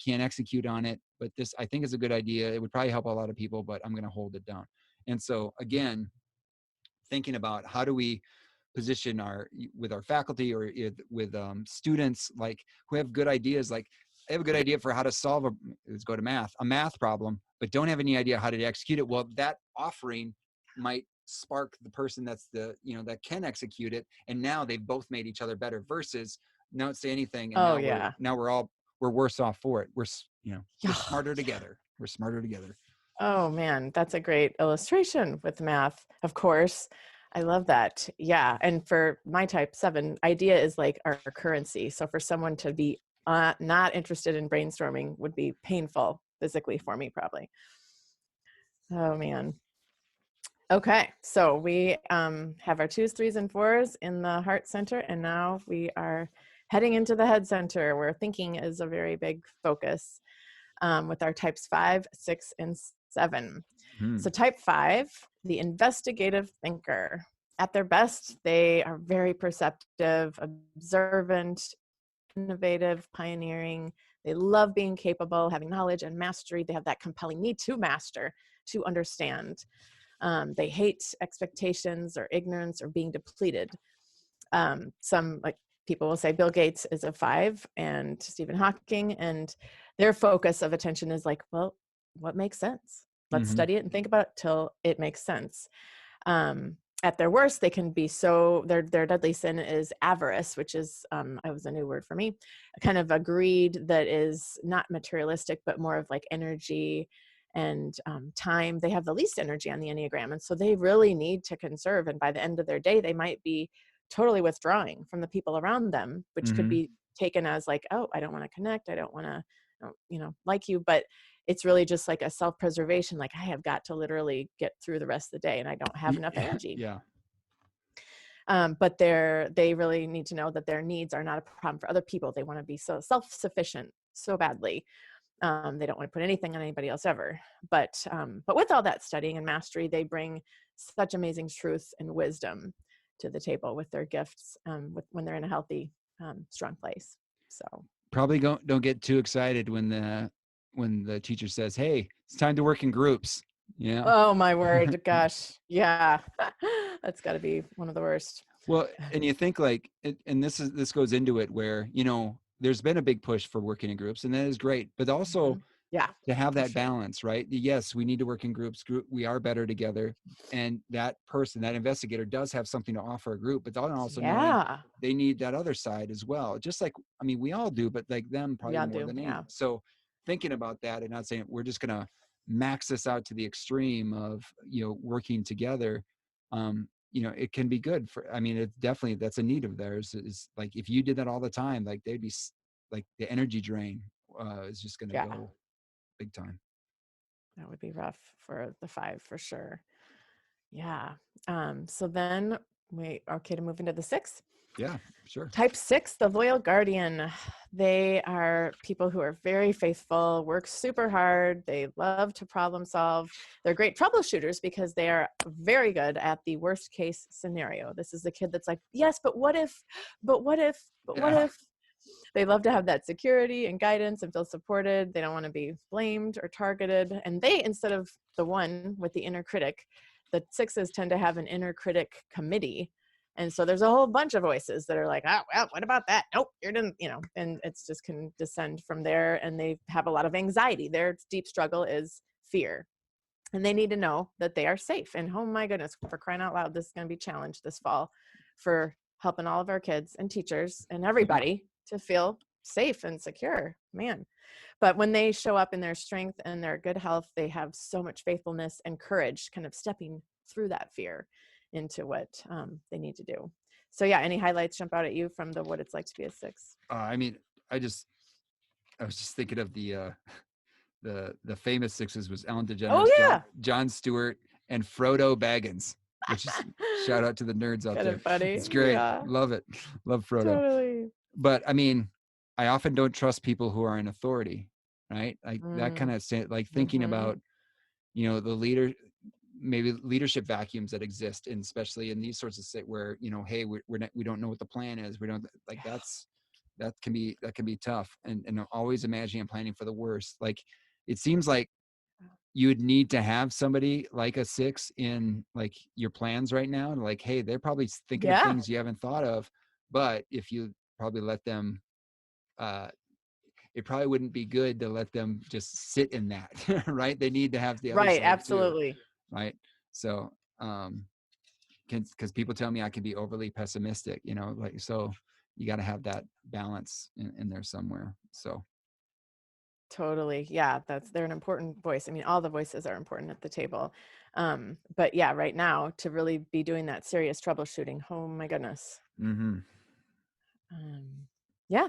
can't execute on it, but this I think is a good idea. It would probably help a lot of people, but I'm going to hold it down. And so again, thinking about how do we position with our faculty or with students like who have good ideas. Like I have a good idea for how to solve let's go to math, a math problem, but don't have any idea how to execute it. Well, that offering might spark the person that's that can execute it, and now they've both made each other better versus don't say anything, and we're worse off for it. We're smarter together. We're smarter together. Oh man, that's a great illustration with math, of course. I love that. Yeah. And for my type 7, idea is like our currency. So for someone to be not interested in brainstorming would be painful physically for me, probably. Oh man. Okay. So we have our 2s, 3s, and 4s in the heart center. And now we are heading into the head center where thinking is a very big focus with our types 5, 6, and 7. So type 5, the investigative thinker. At their best, they are very perceptive, observant, innovative, pioneering. They love being capable, having knowledge and mastery. They have that compelling need to master, to understand. They hate expectations or ignorance or being depleted. Some people will say Bill Gates is a 5 and Stephen Hawking, and their focus of attention is like, well, what makes sense? Let's study it and think about it till it makes sense. At their worst, they can be their deadly sin is avarice, which is, it was a new word for me, kind of a greed that is not materialistic, but more of like energy and time. They have the least energy on the Enneagram. And so they really need to conserve. And by the end of their day, they might be totally withdrawing from the people around them, which could be taken as like, oh, I don't want to connect. I don't want to, like you. But it's really just like a self-preservation. Like I have got to literally get through the rest of the day and I don't have enough energy. Yeah. But they really need to know that their needs are not a problem for other people. They want to be so self-sufficient so badly. They don't want to put anything on anybody else ever. But with all that studying and mastery, they bring such amazing truth and wisdom to the table with their gifts when they're in a healthy, strong place. So probably don't get too excited when the teacher says, "Hey, it's time to work in groups." Yeah. Oh my word, gosh, yeah, that's got to be one of the worst. Well, and you think like, and this goes into it where, there's been a big push for working in groups, and that is great, but also Yeah, to have that sure. balance, right? Yes, we need to work in groups. We are better together. And that person, that investigator does have something to offer a group, but then also knowing they need that other side as well. Just like, I mean, we all do, but like them probably more than any. So thinking about that and not saying we're just going to max this out to the extreme of, working together. It can be good for, I mean, it's definitely, that's a need of theirs is like, if you did that all the time, like they'd be like the energy drain is just going to go big time. That would be rough for the 5 for sure. Yeah. So then we okay to move into the 6. Yeah, sure. Type 6, the loyal guardian. They are people who are very faithful, work super hard. They love to problem solve. They're great troubleshooters because they are very good at the worst case scenario. This is the kid that's like, yes, but what if, but what if, but what if? They love to have that security and guidance and feel supported. They don't want to be blamed or targeted. And they, instead of the one with the inner critic, the 6s tend to have an inner critic committee. And so there's a whole bunch of voices that are like, oh, well, what about that? Nope, you didn't, and it's just can descend from there. And they have a lot of anxiety. Their deep struggle is fear. And they need to know that they are safe. And oh my goodness, for crying out loud, this is going to be challenged this fall for helping all of our kids and teachers and everybody to feel safe and secure, man. But when they show up in their strength and their good health, they have so much faithfulness and courage, kind of stepping through that fear into what they need to do. So yeah, any highlights jump out at you from what it's like to be a 6? I mean, I was just thinking of the famous 6s was Ellen DeGeneres, Jon Stewart, and Frodo Baggins, which is shout out to the nerds out there. Funny. It's great. Yeah. Love it. Love Frodo. Totally. But I mean, I often don't trust people who are in authority, right? Like that kind of like thinking about, the maybe leadership vacuums that exist, and especially in these sorts of where, hey, we don't know what the plan is. We don't like that can be tough, and always imagining and planning for the worst. Like it seems like you would need to have somebody like a 6 in like your plans right now, and like, hey, they're probably thinking of things you haven't thought of, but if you probably let them, it probably wouldn't be good to let them just sit in that, right? They need to have the other side absolutely too, right? So, because people tell me I can be overly pessimistic, like, so you got to have that balance in there somewhere. So. Totally. Yeah, they're an important voice. I mean, all the voices are important at the table. But yeah, right now to really be doing that serious troubleshooting, oh my goodness. Mm-hmm. Yeah.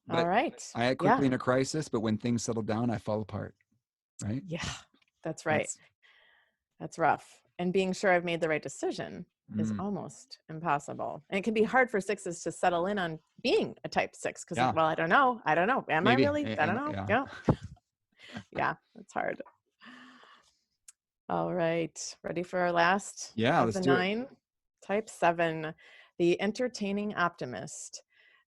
But all right. I act quickly in a crisis, but when things settle down, I fall apart. Right? Yeah, that's right. That's rough. And being sure I've made the right decision is almost impossible. And it can be hard for 6s to settle in on being a type 6 because, well, I don't know. Am I really? I don't know. Yeah. Yeah, that's hard. All right. Ready for our last? Yeah, let's do 9? Type 7, the entertaining optimist.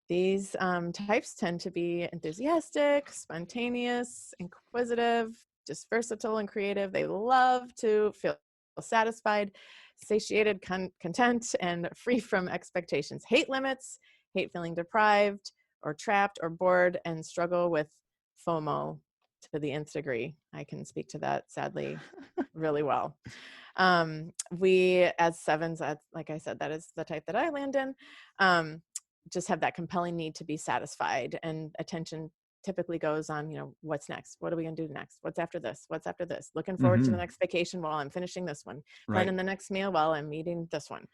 These types tend to be enthusiastic, spontaneous, inquisitive, just versatile and creative. They love to feel satisfied, satiated, content, and free from expectations. Hate limits, hate feeling deprived or trapped or bored, and struggle with FOMO to the nth degree. I can speak to that, sadly, really well. We, as 7s, like I said, that is the type that I land in, just have that compelling need to be satisfied, and attention typically goes on, what's next? What are we going to do next? What's after this? What's after this? Looking forward to the next vacation while I'm finishing this one. Planning the next meal while I'm eating this one.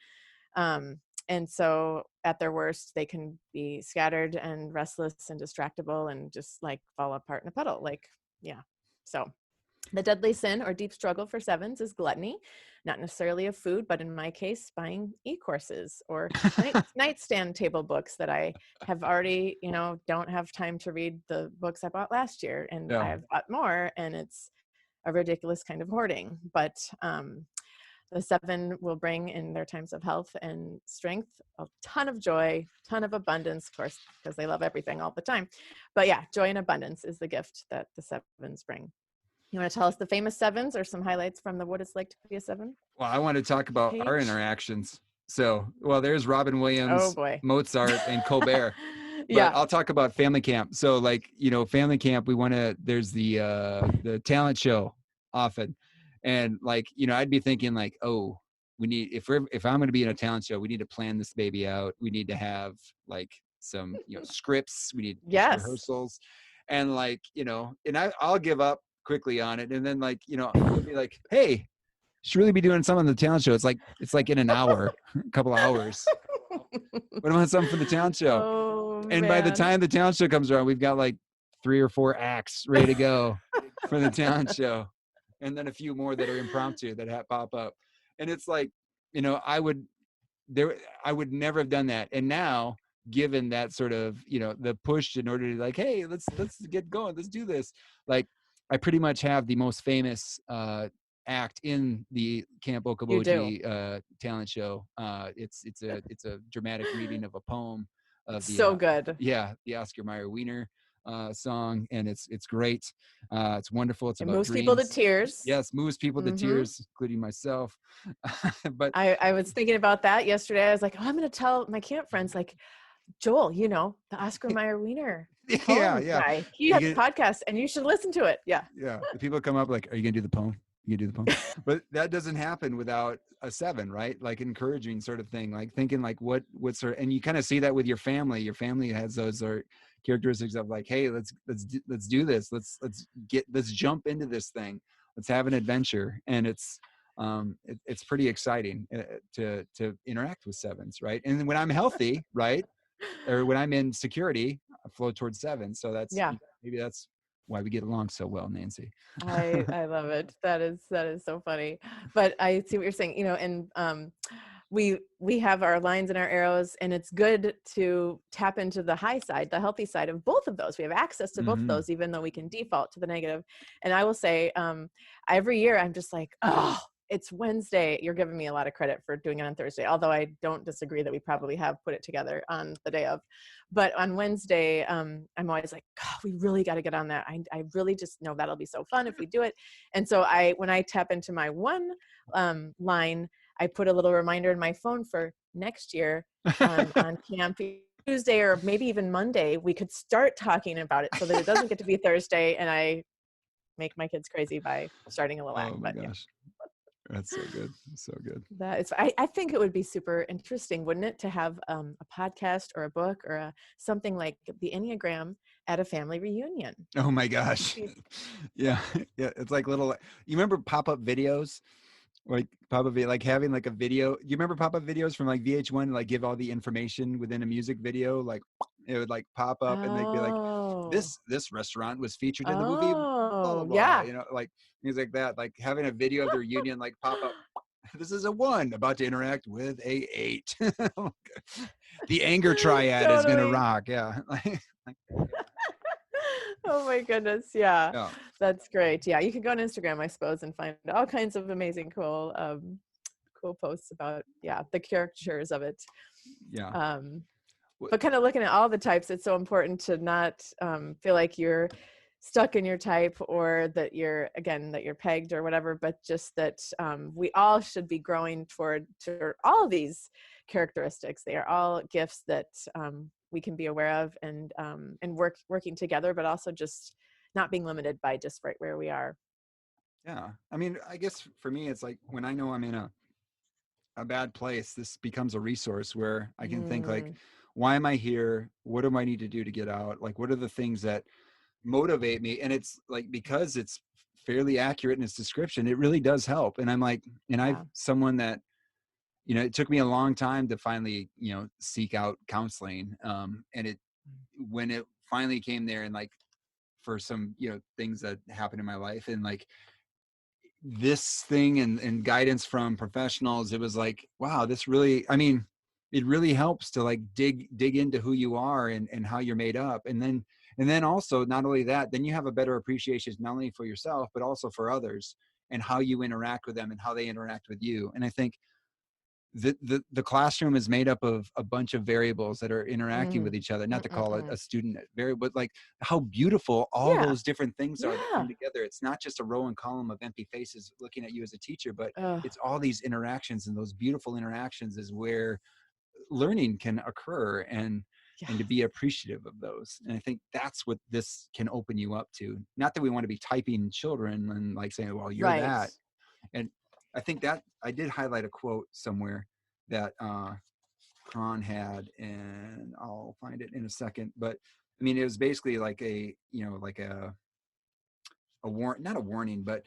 And so at their worst, they can be scattered and restless and distractible and just like fall apart in a puddle. Like, yeah. So the deadly sin or deep struggle for sevens is gluttony, not necessarily of food, but in my case, buying e-courses or nightstand table books that I have already, don't have time to read the books I bought last year. And I have bought more, and it's a ridiculous kind of hoarding. But the seven will bring in their times of health and strength a ton of joy, ton of abundance, of course, because they love everything all the time. But yeah, joy and abundance is the gift that the sevens bring. You want to tell us the famous sevens or some highlights from the what it's like to be a seven? Well, I want to talk about our interactions. So, there's Robin Williams, Mozart, and Colbert. But I'll talk about family camp. So family camp, there's the talent show often. And I'd be thinking if I'm going to be in a talent show, we need to plan this baby out. We need to have some, scripts. We need rehearsals. And I'll give up quickly on it. And then you'll be like, hey, should really be doing something on the talent show. It's like in an hour, a couple hours. What about something for the talent show? Oh, and by the time the talent show comes around, we've got 3 or 4 acts ready to go for the talent show. And then a few more that are impromptu that pop up. And it's I would never have done that. And now, given that sort of, the push in order to hey, let's get going. Let's do this. I pretty much have the most famous act in the Camp Okoboji talent show. It's a dramatic reading of a poem of the good. Yeah, the Oscar Mayer Wiener song, and it's great. It's wonderful. It moves people to tears. Yes, moves people to tears, including myself. But I was thinking about that yesterday. I was like, I'm going to tell my camp friends, Joel, the Oscar Mayer Wiener guy. He has a podcast, and you should listen to it. Yeah. Yeah. The people come up are you going to do the poem? You do the poem? But that doesn't happen without a seven, right? Encouraging sort of thing, thinking what sort of, and you kind of see that with your family. Your family has those characteristics of hey, let's do this. Let's jump into this thing. Let's have an adventure. And it's pretty exciting to interact with sevens, right? And when I'm healthy, right, or when I'm in security, I flow towards seven. So maybe that's why we get along so well, Nancy. I love it. That is so funny. But I see what you're saying, and we have our lines and our arrows, and it's good to tap into the high side, the healthy side of both of those. We have access to both of those, even though we can default to the negative. And I will say, every year I'm just oh, it's Wednesday. You're giving me a lot of credit for doing it on Thursday, although I don't disagree that we probably have put it together on the day of. But on Wednesday, I'm always we really got to get on that. I really just know that'll be so fun if we do it. And so when I tap into my one line, I put a little reminder in my phone for next year on camp Tuesday or maybe even Monday. We could start talking about it so that it doesn't get to be Thursday and I make my kids crazy by starting a little act. Oh my gosh. That's so good. So good. That is, I think it would be super interesting, wouldn't it, to have a podcast or a book or something like the Enneagram at a family reunion. Oh my gosh. Yeah. It's little, you remember pop-up videos? Having a video. You remember pop-up videos from VH1, give all the information within a music video? It would pop up and they'd be this restaurant was featured in the movie. Blah, blah, blah. Yeah. Things like that. Having a video of the reunion, pop up. This is a 1 about to interact with a 8. The anger triad is going to rock. Yeah. Oh my goodness. Yeah. That's great. Yeah. You can go on Instagram, I suppose, and find all kinds of amazing, cool posts about, the caricatures of it. Yeah. But kind of looking at all the types, it's so important to not feel like you're stuck in your type or that you're pegged or whatever, but just that we all should be growing toward all of these characteristics. They are all gifts that we can be aware of and working together, but also just not being limited by just right where we are. Yeah. I mean, I guess for me, it's when I know I'm in a bad place, this becomes a resource where I can think why am I here? What do I need to do to get out? What are the things that motivate me? And it's because it's fairly accurate in its description, it really does help. And I'm I'm someone that, it took me a long time to finally, seek out counseling. And when it finally came there, and like for some, things that happened in my life, and like this thing, and guidance from professionals, it was like, wow, this really, I mean, it really helps to like dig into who you are, and how you're made up. And then also, not only that, then you have a better appreciation, not only for yourself, but also for others, and how you interact with them and how they interact with you. And I think the classroom is made up of a bunch of variables that are interacting with each other, not to call it a student variable, but like how beautiful all Yeah. those different things are that Yeah. come together. It's not just a row and column of empty faces looking at you as a teacher, but Ugh, it's all these interactions, and those beautiful interactions is where learning can occur, and to yes. be appreciative of those. And I think that's what this can open you up to. Not that we want to be typing children and like saying, well, you're Right. that. And I think that I did highlight a quote somewhere that Cron had, and I'll find it in a second. But I mean, it was basically like like not a warning, but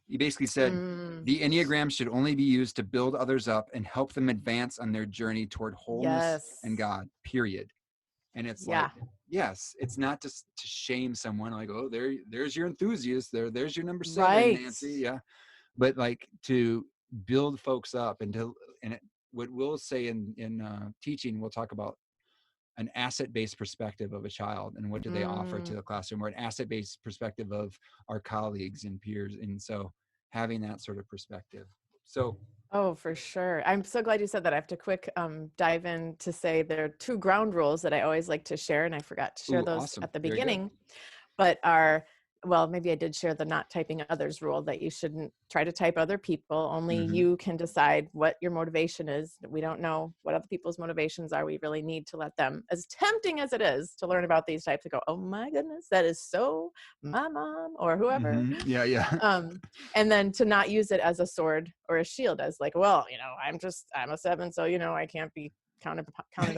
he basically said Mm, the Enneagram should only be used to build others up and help them advance on their journey toward wholeness and yes. God, period. And it's like, Yeah. yes, it's not just to shame someone like, oh, there's your enthusiast, there's your number 7, Right. Nancy. Yeah. But like to build folks up, what we'll say in teaching, we'll talk about an asset-based perspective of a child, and what do they offer to Mm. the classroom, or an asset-based perspective of our colleagues and peers. And so having that sort of perspective. So, Oh, for sure. I'm so glad you said that. I have to quick dive in to say there are two ground rules that I always like to share, and I forgot to share ooh, those awesome. at the Very good. beginning, but are, well, maybe I did share the not typing others rule, that you shouldn't try to type other people. Only Mm-hmm. you can decide what your motivation is. We don't know what other people's motivations are. We really need to let them, as tempting as it is to learn about these types, to go, oh my goodness, that is so my mom or whoever. Mm-hmm. Yeah, yeah. And then to not use it as a sword or a shield, as like, well, I'm a 7, so I can't be counted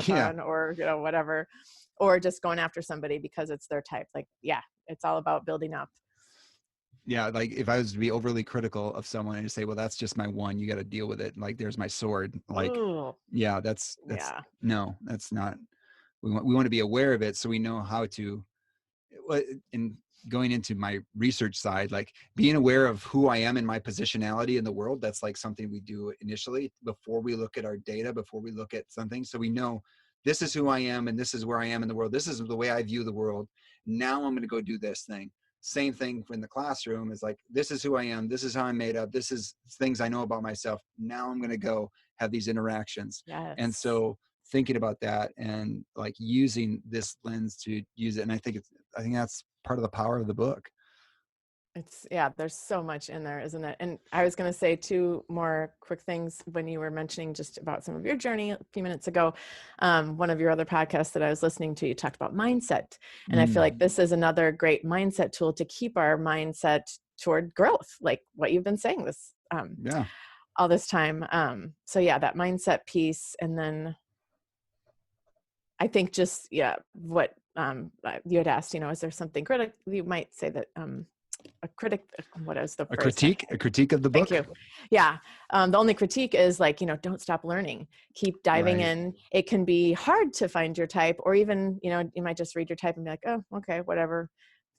Yeah. upon, or whatever, or just going after somebody because it's their type. Like, yeah, it's all about building up. Yeah, like if I was to be overly critical of someone and say, well, that's just my one, you got to deal with it, like there's my sword, like, Oh, yeah, that's yeah. no, that's not. We want to be aware of it, so we know how to. In going into my research side, like being aware of who I am and my positionality in the world, that's like something we do initially before we look at our data, before we look at something. So we know this is who I am, and this is where I am in the world. This is the way I view the world. Now I'm going to go do this thing. Same thing in the classroom is like, this is who I am. This is how I'm made up. This is things I know about myself. Now I'm going to go have these interactions. And Yes. so thinking about that, and like using this lens to use it. And I think that's part of the power of the book. Yeah, there's so much in there, isn't it? And I was going to say two more quick things when you were mentioning just about some of your journey a few minutes ago. One of your other podcasts that I was listening to, you talked about mindset. And I feel like this is another great mindset tool to keep our mindset toward growth, like what you've been saying Yeah. all this time. So yeah, that mindset piece. And then I think just, yeah, what you had asked, is there something critical? You might say that a critic, what is the A phrase? I critique, can't. a critique of the Thank book. you. Yeah. The only critique is like, don't stop learning, keep diving Right. in. It can be hard to find your type, or even, you might just read your type and be like, oh, okay, whatever,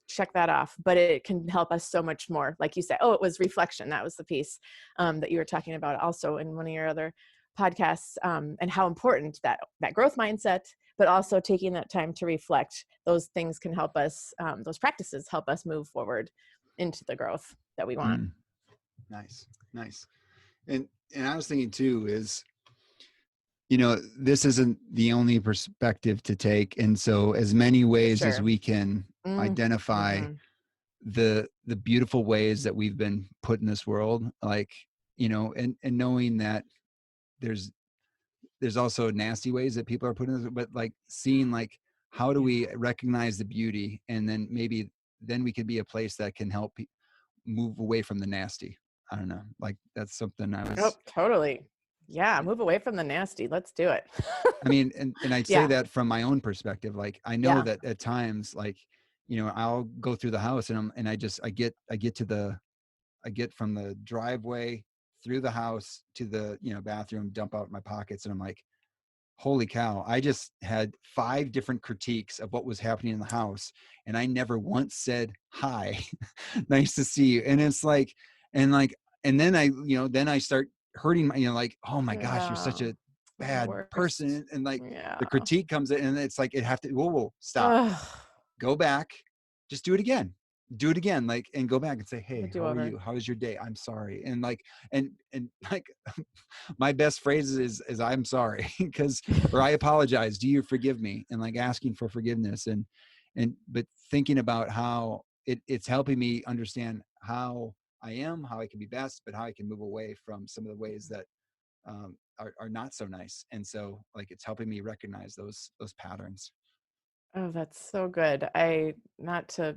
check that off. But it can help us so much more. Like you said, oh, it was reflection. That was the piece that you were talking about also in one of your other podcasts, and how important that growth mindset, but also taking that time to reflect. Those things can help us, those practices help us move forward into the growth that we want. Nice. And I was thinking too is, this isn't the only perspective to take. And so as many For ways as sure. we can identify Mm-hmm. the beautiful ways that we've been put in this world, like, and knowing that there's also nasty ways that people are put in this, but like seeing like, how do we recognize the beauty? And then maybe then we could be a place that can help move away from the nasty. I don't know. Like that's something Oh, totally. Yeah. Move away from the nasty. Let's do it. I mean, and I'd say Yeah. that from my own perspective. Like I know Yeah. that at times, like, I'll go through the house, and I get from the driveway through the house to the, bathroom, dump out my pockets. And I'm like, holy cow, I just had 5 different critiques of what was happening in the house. And I never once said, hi, nice to see you. And it's like, and then I start hurting my, like, oh my gosh, you're such Yeah. a The bad worst. person. And like Yeah. the critique comes in and it's like, it have to, whoa, stop, Ugh. go back, just do it again. Like, and go back and say, The hey, how are do-over. you? How was your day? I'm sorry. And like, and like my best phrase is I'm sorry or I apologize. Do you forgive me? And like asking for forgiveness but thinking about how it's helping me understand how I am, how I can be best, but how I can move away from some of the ways that are not so nice. And so like, it's helping me recognize those patterns. Oh, that's so good. Not to,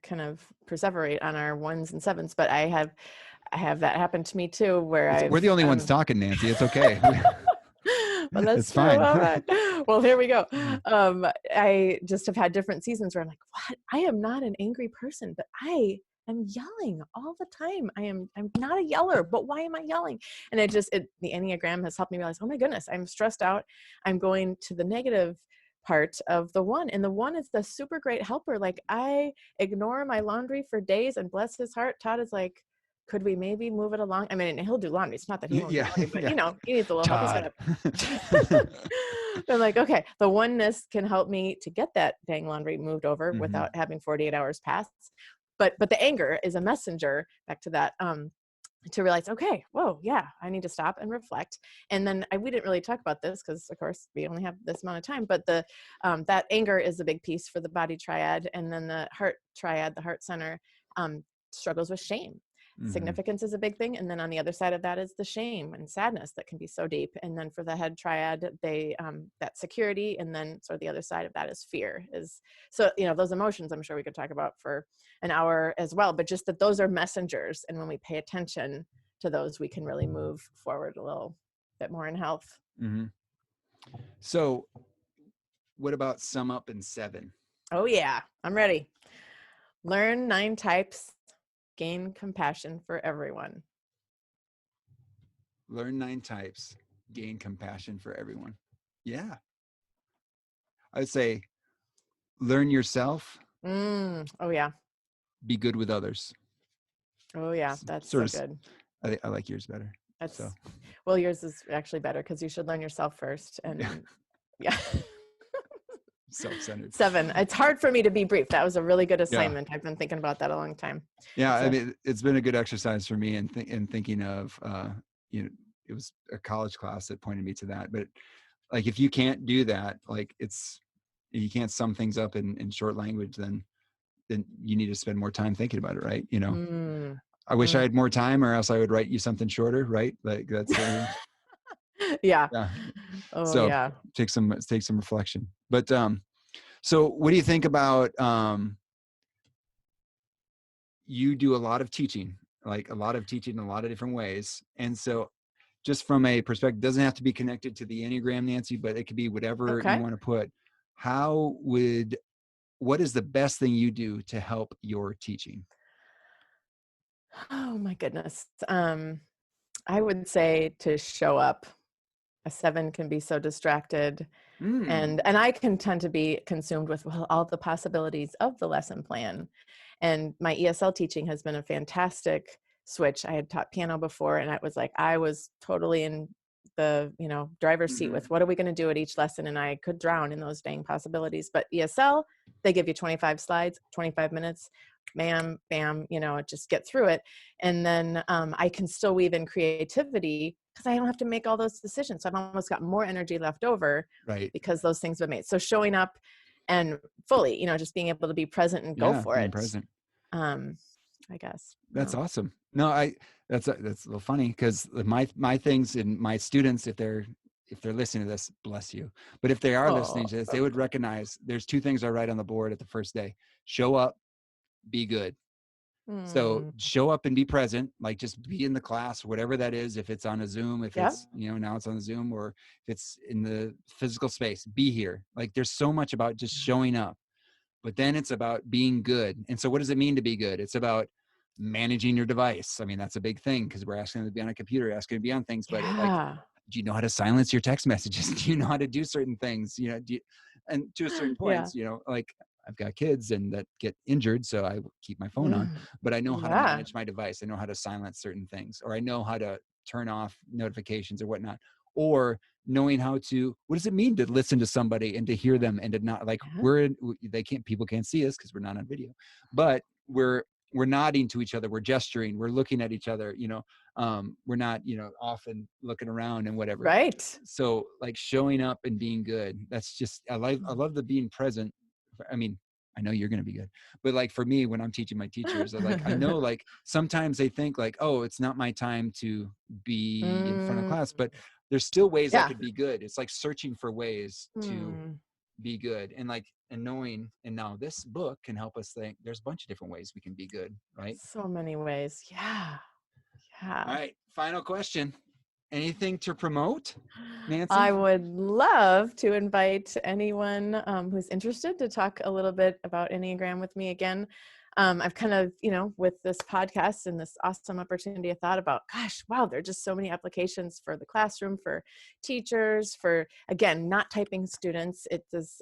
kind of perseverate on our 1s and 7s, but I have that happen to me too, where We're the only ones talking, Nancy. It's okay. Well, that's It's true. fine. All right. Well, here we go. I just have had different seasons where I'm like, what? I am not an angry person, but I am yelling all the time. I'm not a yeller, but why am I yelling? And the Enneagram has helped me realize, oh my goodness, I'm stressed out. I'm going to the negative part of the 1, and the 1 is the super great helper. Like, I ignore my laundry for days, and bless his heart, Todd is like, could we maybe move it along? I mean, he'll do laundry. It's not that he won't do Yeah. laundry, but Yeah. he needs a little help. He's Todd. got I'm like, okay, the oneness can help me to get that dang laundry moved over without having 48 hours pass. But the anger is a messenger back to that, to realize, okay, whoa, yeah, I need to stop and reflect. And then we didn't really talk about this because, of course, we only have this amount of time. But that anger is a big piece for the body triad, and then the heart triad, the heart center, struggles with shame. Significance is a big thing, and then on the other side of that is the shame and sadness that can be so deep. And then for the head triad, they that security, and then sort of the other side of that is fear. Those emotions, I'm sure we could talk about for an hour as well, but just that those are messengers, and when we pay attention to those, we can really move forward a little bit more in health. So what about sum up in 7? Oh yeah, I'm ready. Learn 9 types. Gain compassion for everyone. Learn 9 types. Gain compassion for everyone. Yeah. I would say learn yourself. Oh yeah. Be good with others. Oh yeah, that's sort so of good. I like yours better. Well, yours is actually better because you should learn yourself first. And yeah. Self-centered. 7. It's hard for me to be brief. That was a really good assignment. I've been thinking about that a long time. Yeah, I mean, it's been a good exercise for me in thinking of, it was a college class that pointed me to that. But like, if you can't do that, like you can't sum things up in short language, then you need to spend more time thinking about it, right? I wish I had more time, or else I would write you something shorter, right? Like that's yeah. Oh so yeah. Take some reflection. But so what do you think about you do a lot of teaching in a lot of different ways, and so just from a perspective, doesn't have to be connected to the Enneagram, Nancy, but it could be whatever you want to put. What is the best thing you do to help your teaching? Oh my goodness. I would say to show up. A 7 can be so distracted, and I can tend to be consumed with all the possibilities of the lesson plan. And my ESL teaching has been a fantastic switch. I had taught piano before, and I was totally in the driver's seat with what are we going to do at each lesson, and I could drown in those dang possibilities. But ESL, they give you 25 slides, 25 minutes, bam, bam, just get through it. And then I can still weave in creativity because I don't have to make all those decisions. So I've almost got more energy left over, right? Because those things have been made. So showing up and fully, just being able to be present and go for it. Present. I guess. That's awesome. No, that's a little funny because my things and my students, if they're listening to this, bless you. But if they are listening to this, they would recognize there's 2 things I write on the board at the first day: show up, be good. So show up and be present, like just be in the class, whatever that is. If it's on a Zoom, if it's, now it's on the Zoom, or if it's in the physical space, be here. Like there's so much about just showing up, but then it's about being good. And so what does it mean to be good? It's about managing your device. I mean, that's a big thing because we're asking them to be on a computer, asking them to be on things, but like, Yeah. do you know how to silence your text messages? Do you know how to do certain things? And to a certain Yeah. point, like I've got kids and that get injured, so I keep my phone on, but I know how to Yeah. manage my device. I know how to silence certain things, or I know how to turn off notifications or whatnot, or knowing how to, what does it mean to listen to somebody and to hear them and to not like people can't see us because we're not on video, but we're nodding to each other. We're gesturing, we're looking at each other, we're not, often looking around and whatever. Right. So like showing up and being good, that's just, I love the being present. I mean, I know you're going to be good, but like for me, when I'm teaching my teachers, I know like sometimes they think like, oh, it's not my time to be in front of class, but there's still ways I could be good. It's like searching for ways to be good, and knowing, and now this book can help us think there's a bunch of different ways we can be good, right? So many ways. Yeah. All right, final question. Anything to promote, Nancy? I would love to invite anyone who's interested to talk a little bit about Enneagram with me again. I've kind of, with this podcast and this awesome opportunity, I thought about, gosh, wow, there are just so many applications for the classroom, for teachers, for, again, not typing students. It is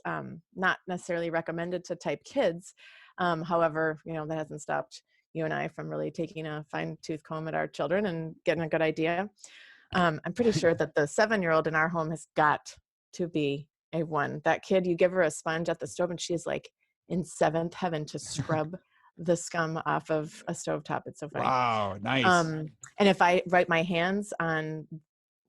not necessarily recommended to type kids. However, that hasn't stopped you and I from really taking a fine-tooth comb at our children and getting a good idea. I'm pretty sure that the 7-year-old in our home has got to be a 1. That kid, you give her a sponge at the stove and she's like in 7th heaven to scrub the scum off of a stovetop. It's so funny. Wow, nice. And if I write my hands on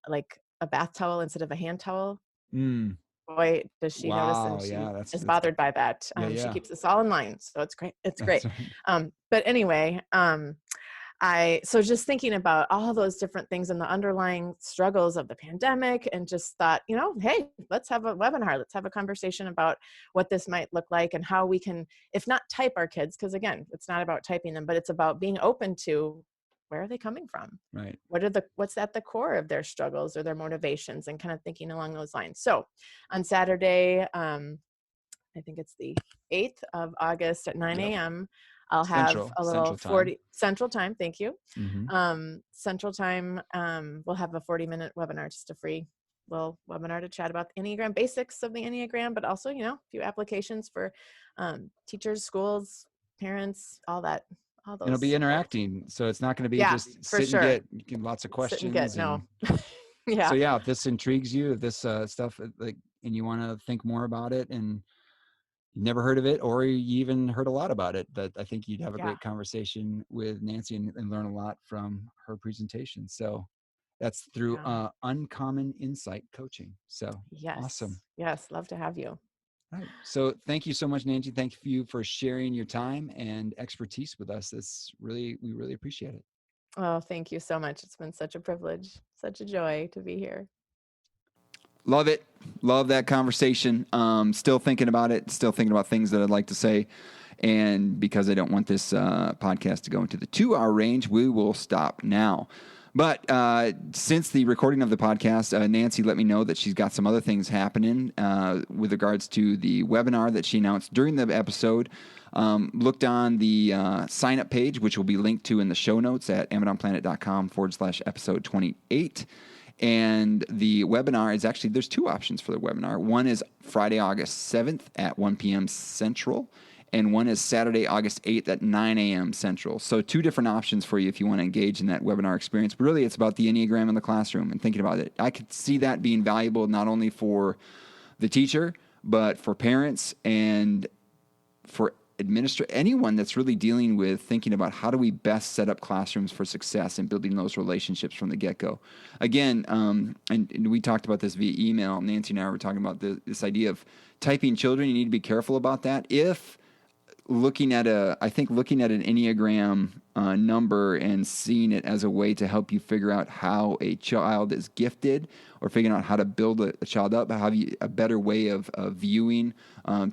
like a bath towel instead of a hand towel, boy, does she notice, and she is bothered by that. She keeps us all in line. So it's great. It's great. Right. But anyway, so just thinking about all those different things and the underlying struggles of the pandemic, and just thought, hey, let's have a webinar. Let's have a conversation about what this might look like and how we can, if not type our kids, because again, it's not about typing them, but it's about being open to where are they coming from? Right. What's at the core of their struggles or their motivations, and kind of thinking along those lines. So on Saturday, I think it's the 8th of August at 9 a.m., I'll have a little 40 Central Time. Thank you. Central Time. We'll have a 40-minute webinar, just a free little webinar to chat about the Enneagram, basics of the Enneagram, but also, a few applications for teachers, schools, parents, all that. All those. It'll be interacting, so it's not going to be just sit and get lots of questions. No. So if this intrigues you, if this stuff and you want to think more about it, and you've never heard of it, or you even heard a lot about it, that I think you'd have a great conversation with Nancy and learn a lot from her presentation. So that's through Uncommon Insight Coaching. So awesome. Yes, love to have you. All right. So thank you so much, Nancy. Thank you for sharing your time and expertise with us. We really appreciate it. Oh, thank you so much. It's been such a privilege, such a joy to be here. Love it. Love that conversation. Still thinking about it. Still thinking about things that I'd like to say. And because I don't want this podcast to go into the 2-hour range, we will stop now. But since the recording of the podcast, Nancy let me know that she's got some other things happening with regards to the webinar that she announced during the episode. Looked on the sign-up page, which will be linked to in the show notes at amazonplanet.com/episode 28. And the webinar is actually, there's 2 options for the webinar. One is Friday, August 7th at 1 p.m. Central, and one is Saturday, August 8th at 9 a.m. Central. So 2 different options for you if you want to engage in that webinar experience. But really, it's about the Enneagram in the classroom and thinking about it. I could see that being valuable not only for the teacher, but for parents and for anyone that's really dealing with thinking about how do we best set up classrooms for success and building those relationships from the get-go. Again, and we talked about this via email. Nancy and I were talking about this idea of typing children. You need to be careful about that. If looking at an Enneagram number and seeing it as a way to help you figure out how a child is gifted, or figuring out how to build a child up, have a better way of viewing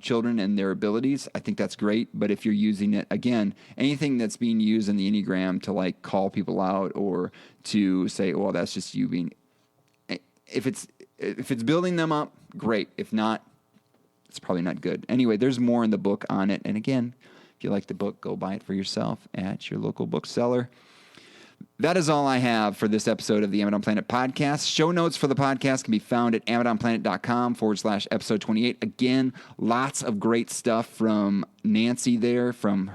children and their abilities, I think that's great. But if you're using it, again, anything that's being used in the Enneagram to call people out or to say, well, that's just you being, if it's building them up, great. If not, it's probably not good. Anyway, there's more in the book on it. And again, If you like the book, go buy it for yourself at your local bookseller. That is all I have for this episode of the Amazon Planet podcast. Show notes for the podcast can be found at amazonplanet.com/episode 28. Again, lots of great stuff from Nancy there, from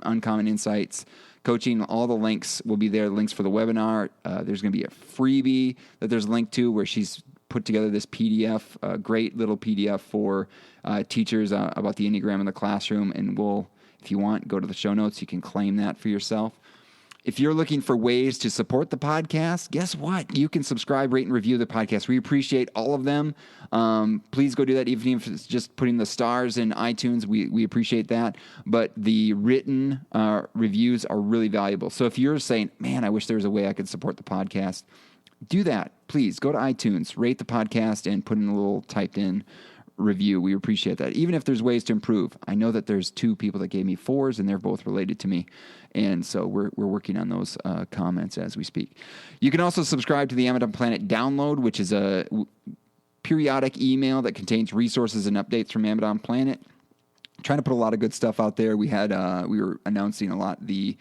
Uncommon Insights Coaching. All the links will be there, links for the webinar. There's going to be a freebie that there's a link to where she's put together this PDF, a great little PDF for teachers about the Enneagram in the classroom. And if you want, go to the show notes. You can claim that for yourself. If you're looking for ways to support the podcast, guess what? You can subscribe, rate, and review the podcast. We appreciate all of them. Please go do that, even if it's just putting the stars in iTunes. We appreciate that. But the written reviews are really valuable. So if you're saying, man, I wish there was a way I could support the podcast, do that. Please go to iTunes, rate the podcast, and put in a little typed in review. We appreciate that. Even if there's ways to improve. I know that there's 2 people that gave me 4s, and they're both related to me. And so we're working on those comments as we speak. You can also subscribe to the Amazon Planet download, which is a periodic email that contains resources and updates from Amazon Planet. I'm trying to put a lot of good stuff out there. We were announcing a lot the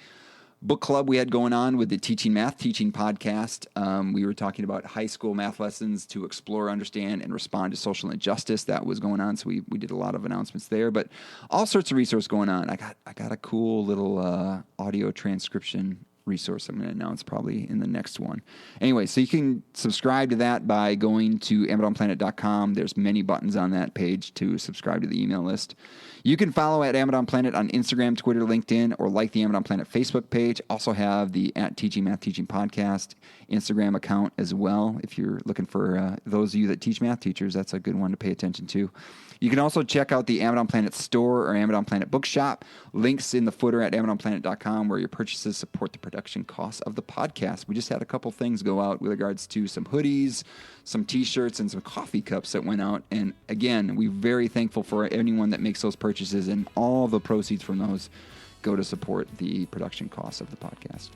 book club we had going on with the Teaching podcast. We were talking about high school math lessons to explore, understand, and respond to social injustice. That was going on, so we did a lot of announcements there. But all sorts of resources going on. I got a cool little audio transcription resource I'm going to announce probably in the next one. Anyway, so you can subscribe to that by going to AmazonPlanet.com. There's many buttons on that page to subscribe to the email list. You can follow at Amazon Planet on Instagram, Twitter, LinkedIn, or like the Amazon Planet Facebook page. Also have the @TeachingMathTeaching podcast Instagram account as well. If you're looking for those of you that teach math teachers, that's a good one to pay attention to. You can also check out the Amazon Planet store or Amazon Planet bookshop. Links in the footer at AmazonPlanet.com where your purchases support the production costs of the podcast. We just had a couple things go out with regards to some hoodies, some T-shirts, and some coffee cups that went out. And again, we're very thankful for anyone that makes those purchases, and all the proceeds from those go to support the production costs of the podcast.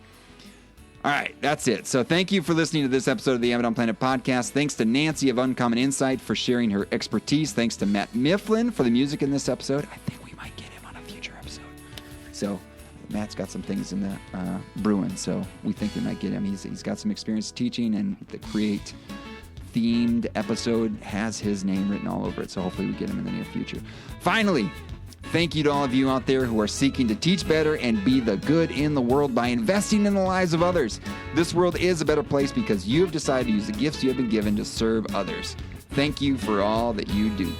All right, that's it. So thank you for listening to this episode of the Amazon Planet podcast. Thanks to Nancy of Uncommon Insight for sharing her expertise. Thanks to Matt Mifflin for the music in this episode. I think we might get him on a future episode. So Matt's got some things in the brewing, so we think we might get him. He's got some experience teaching, and the Create themed episode has his name written all over it, so hopefully we get him in the near future. Finally, thank you to all of you out there who are seeking to teach better and be the good in the world by investing in the lives of others. This world is a better place because you have decided to use the gifts you have been given to serve others. Thank you for all that you do.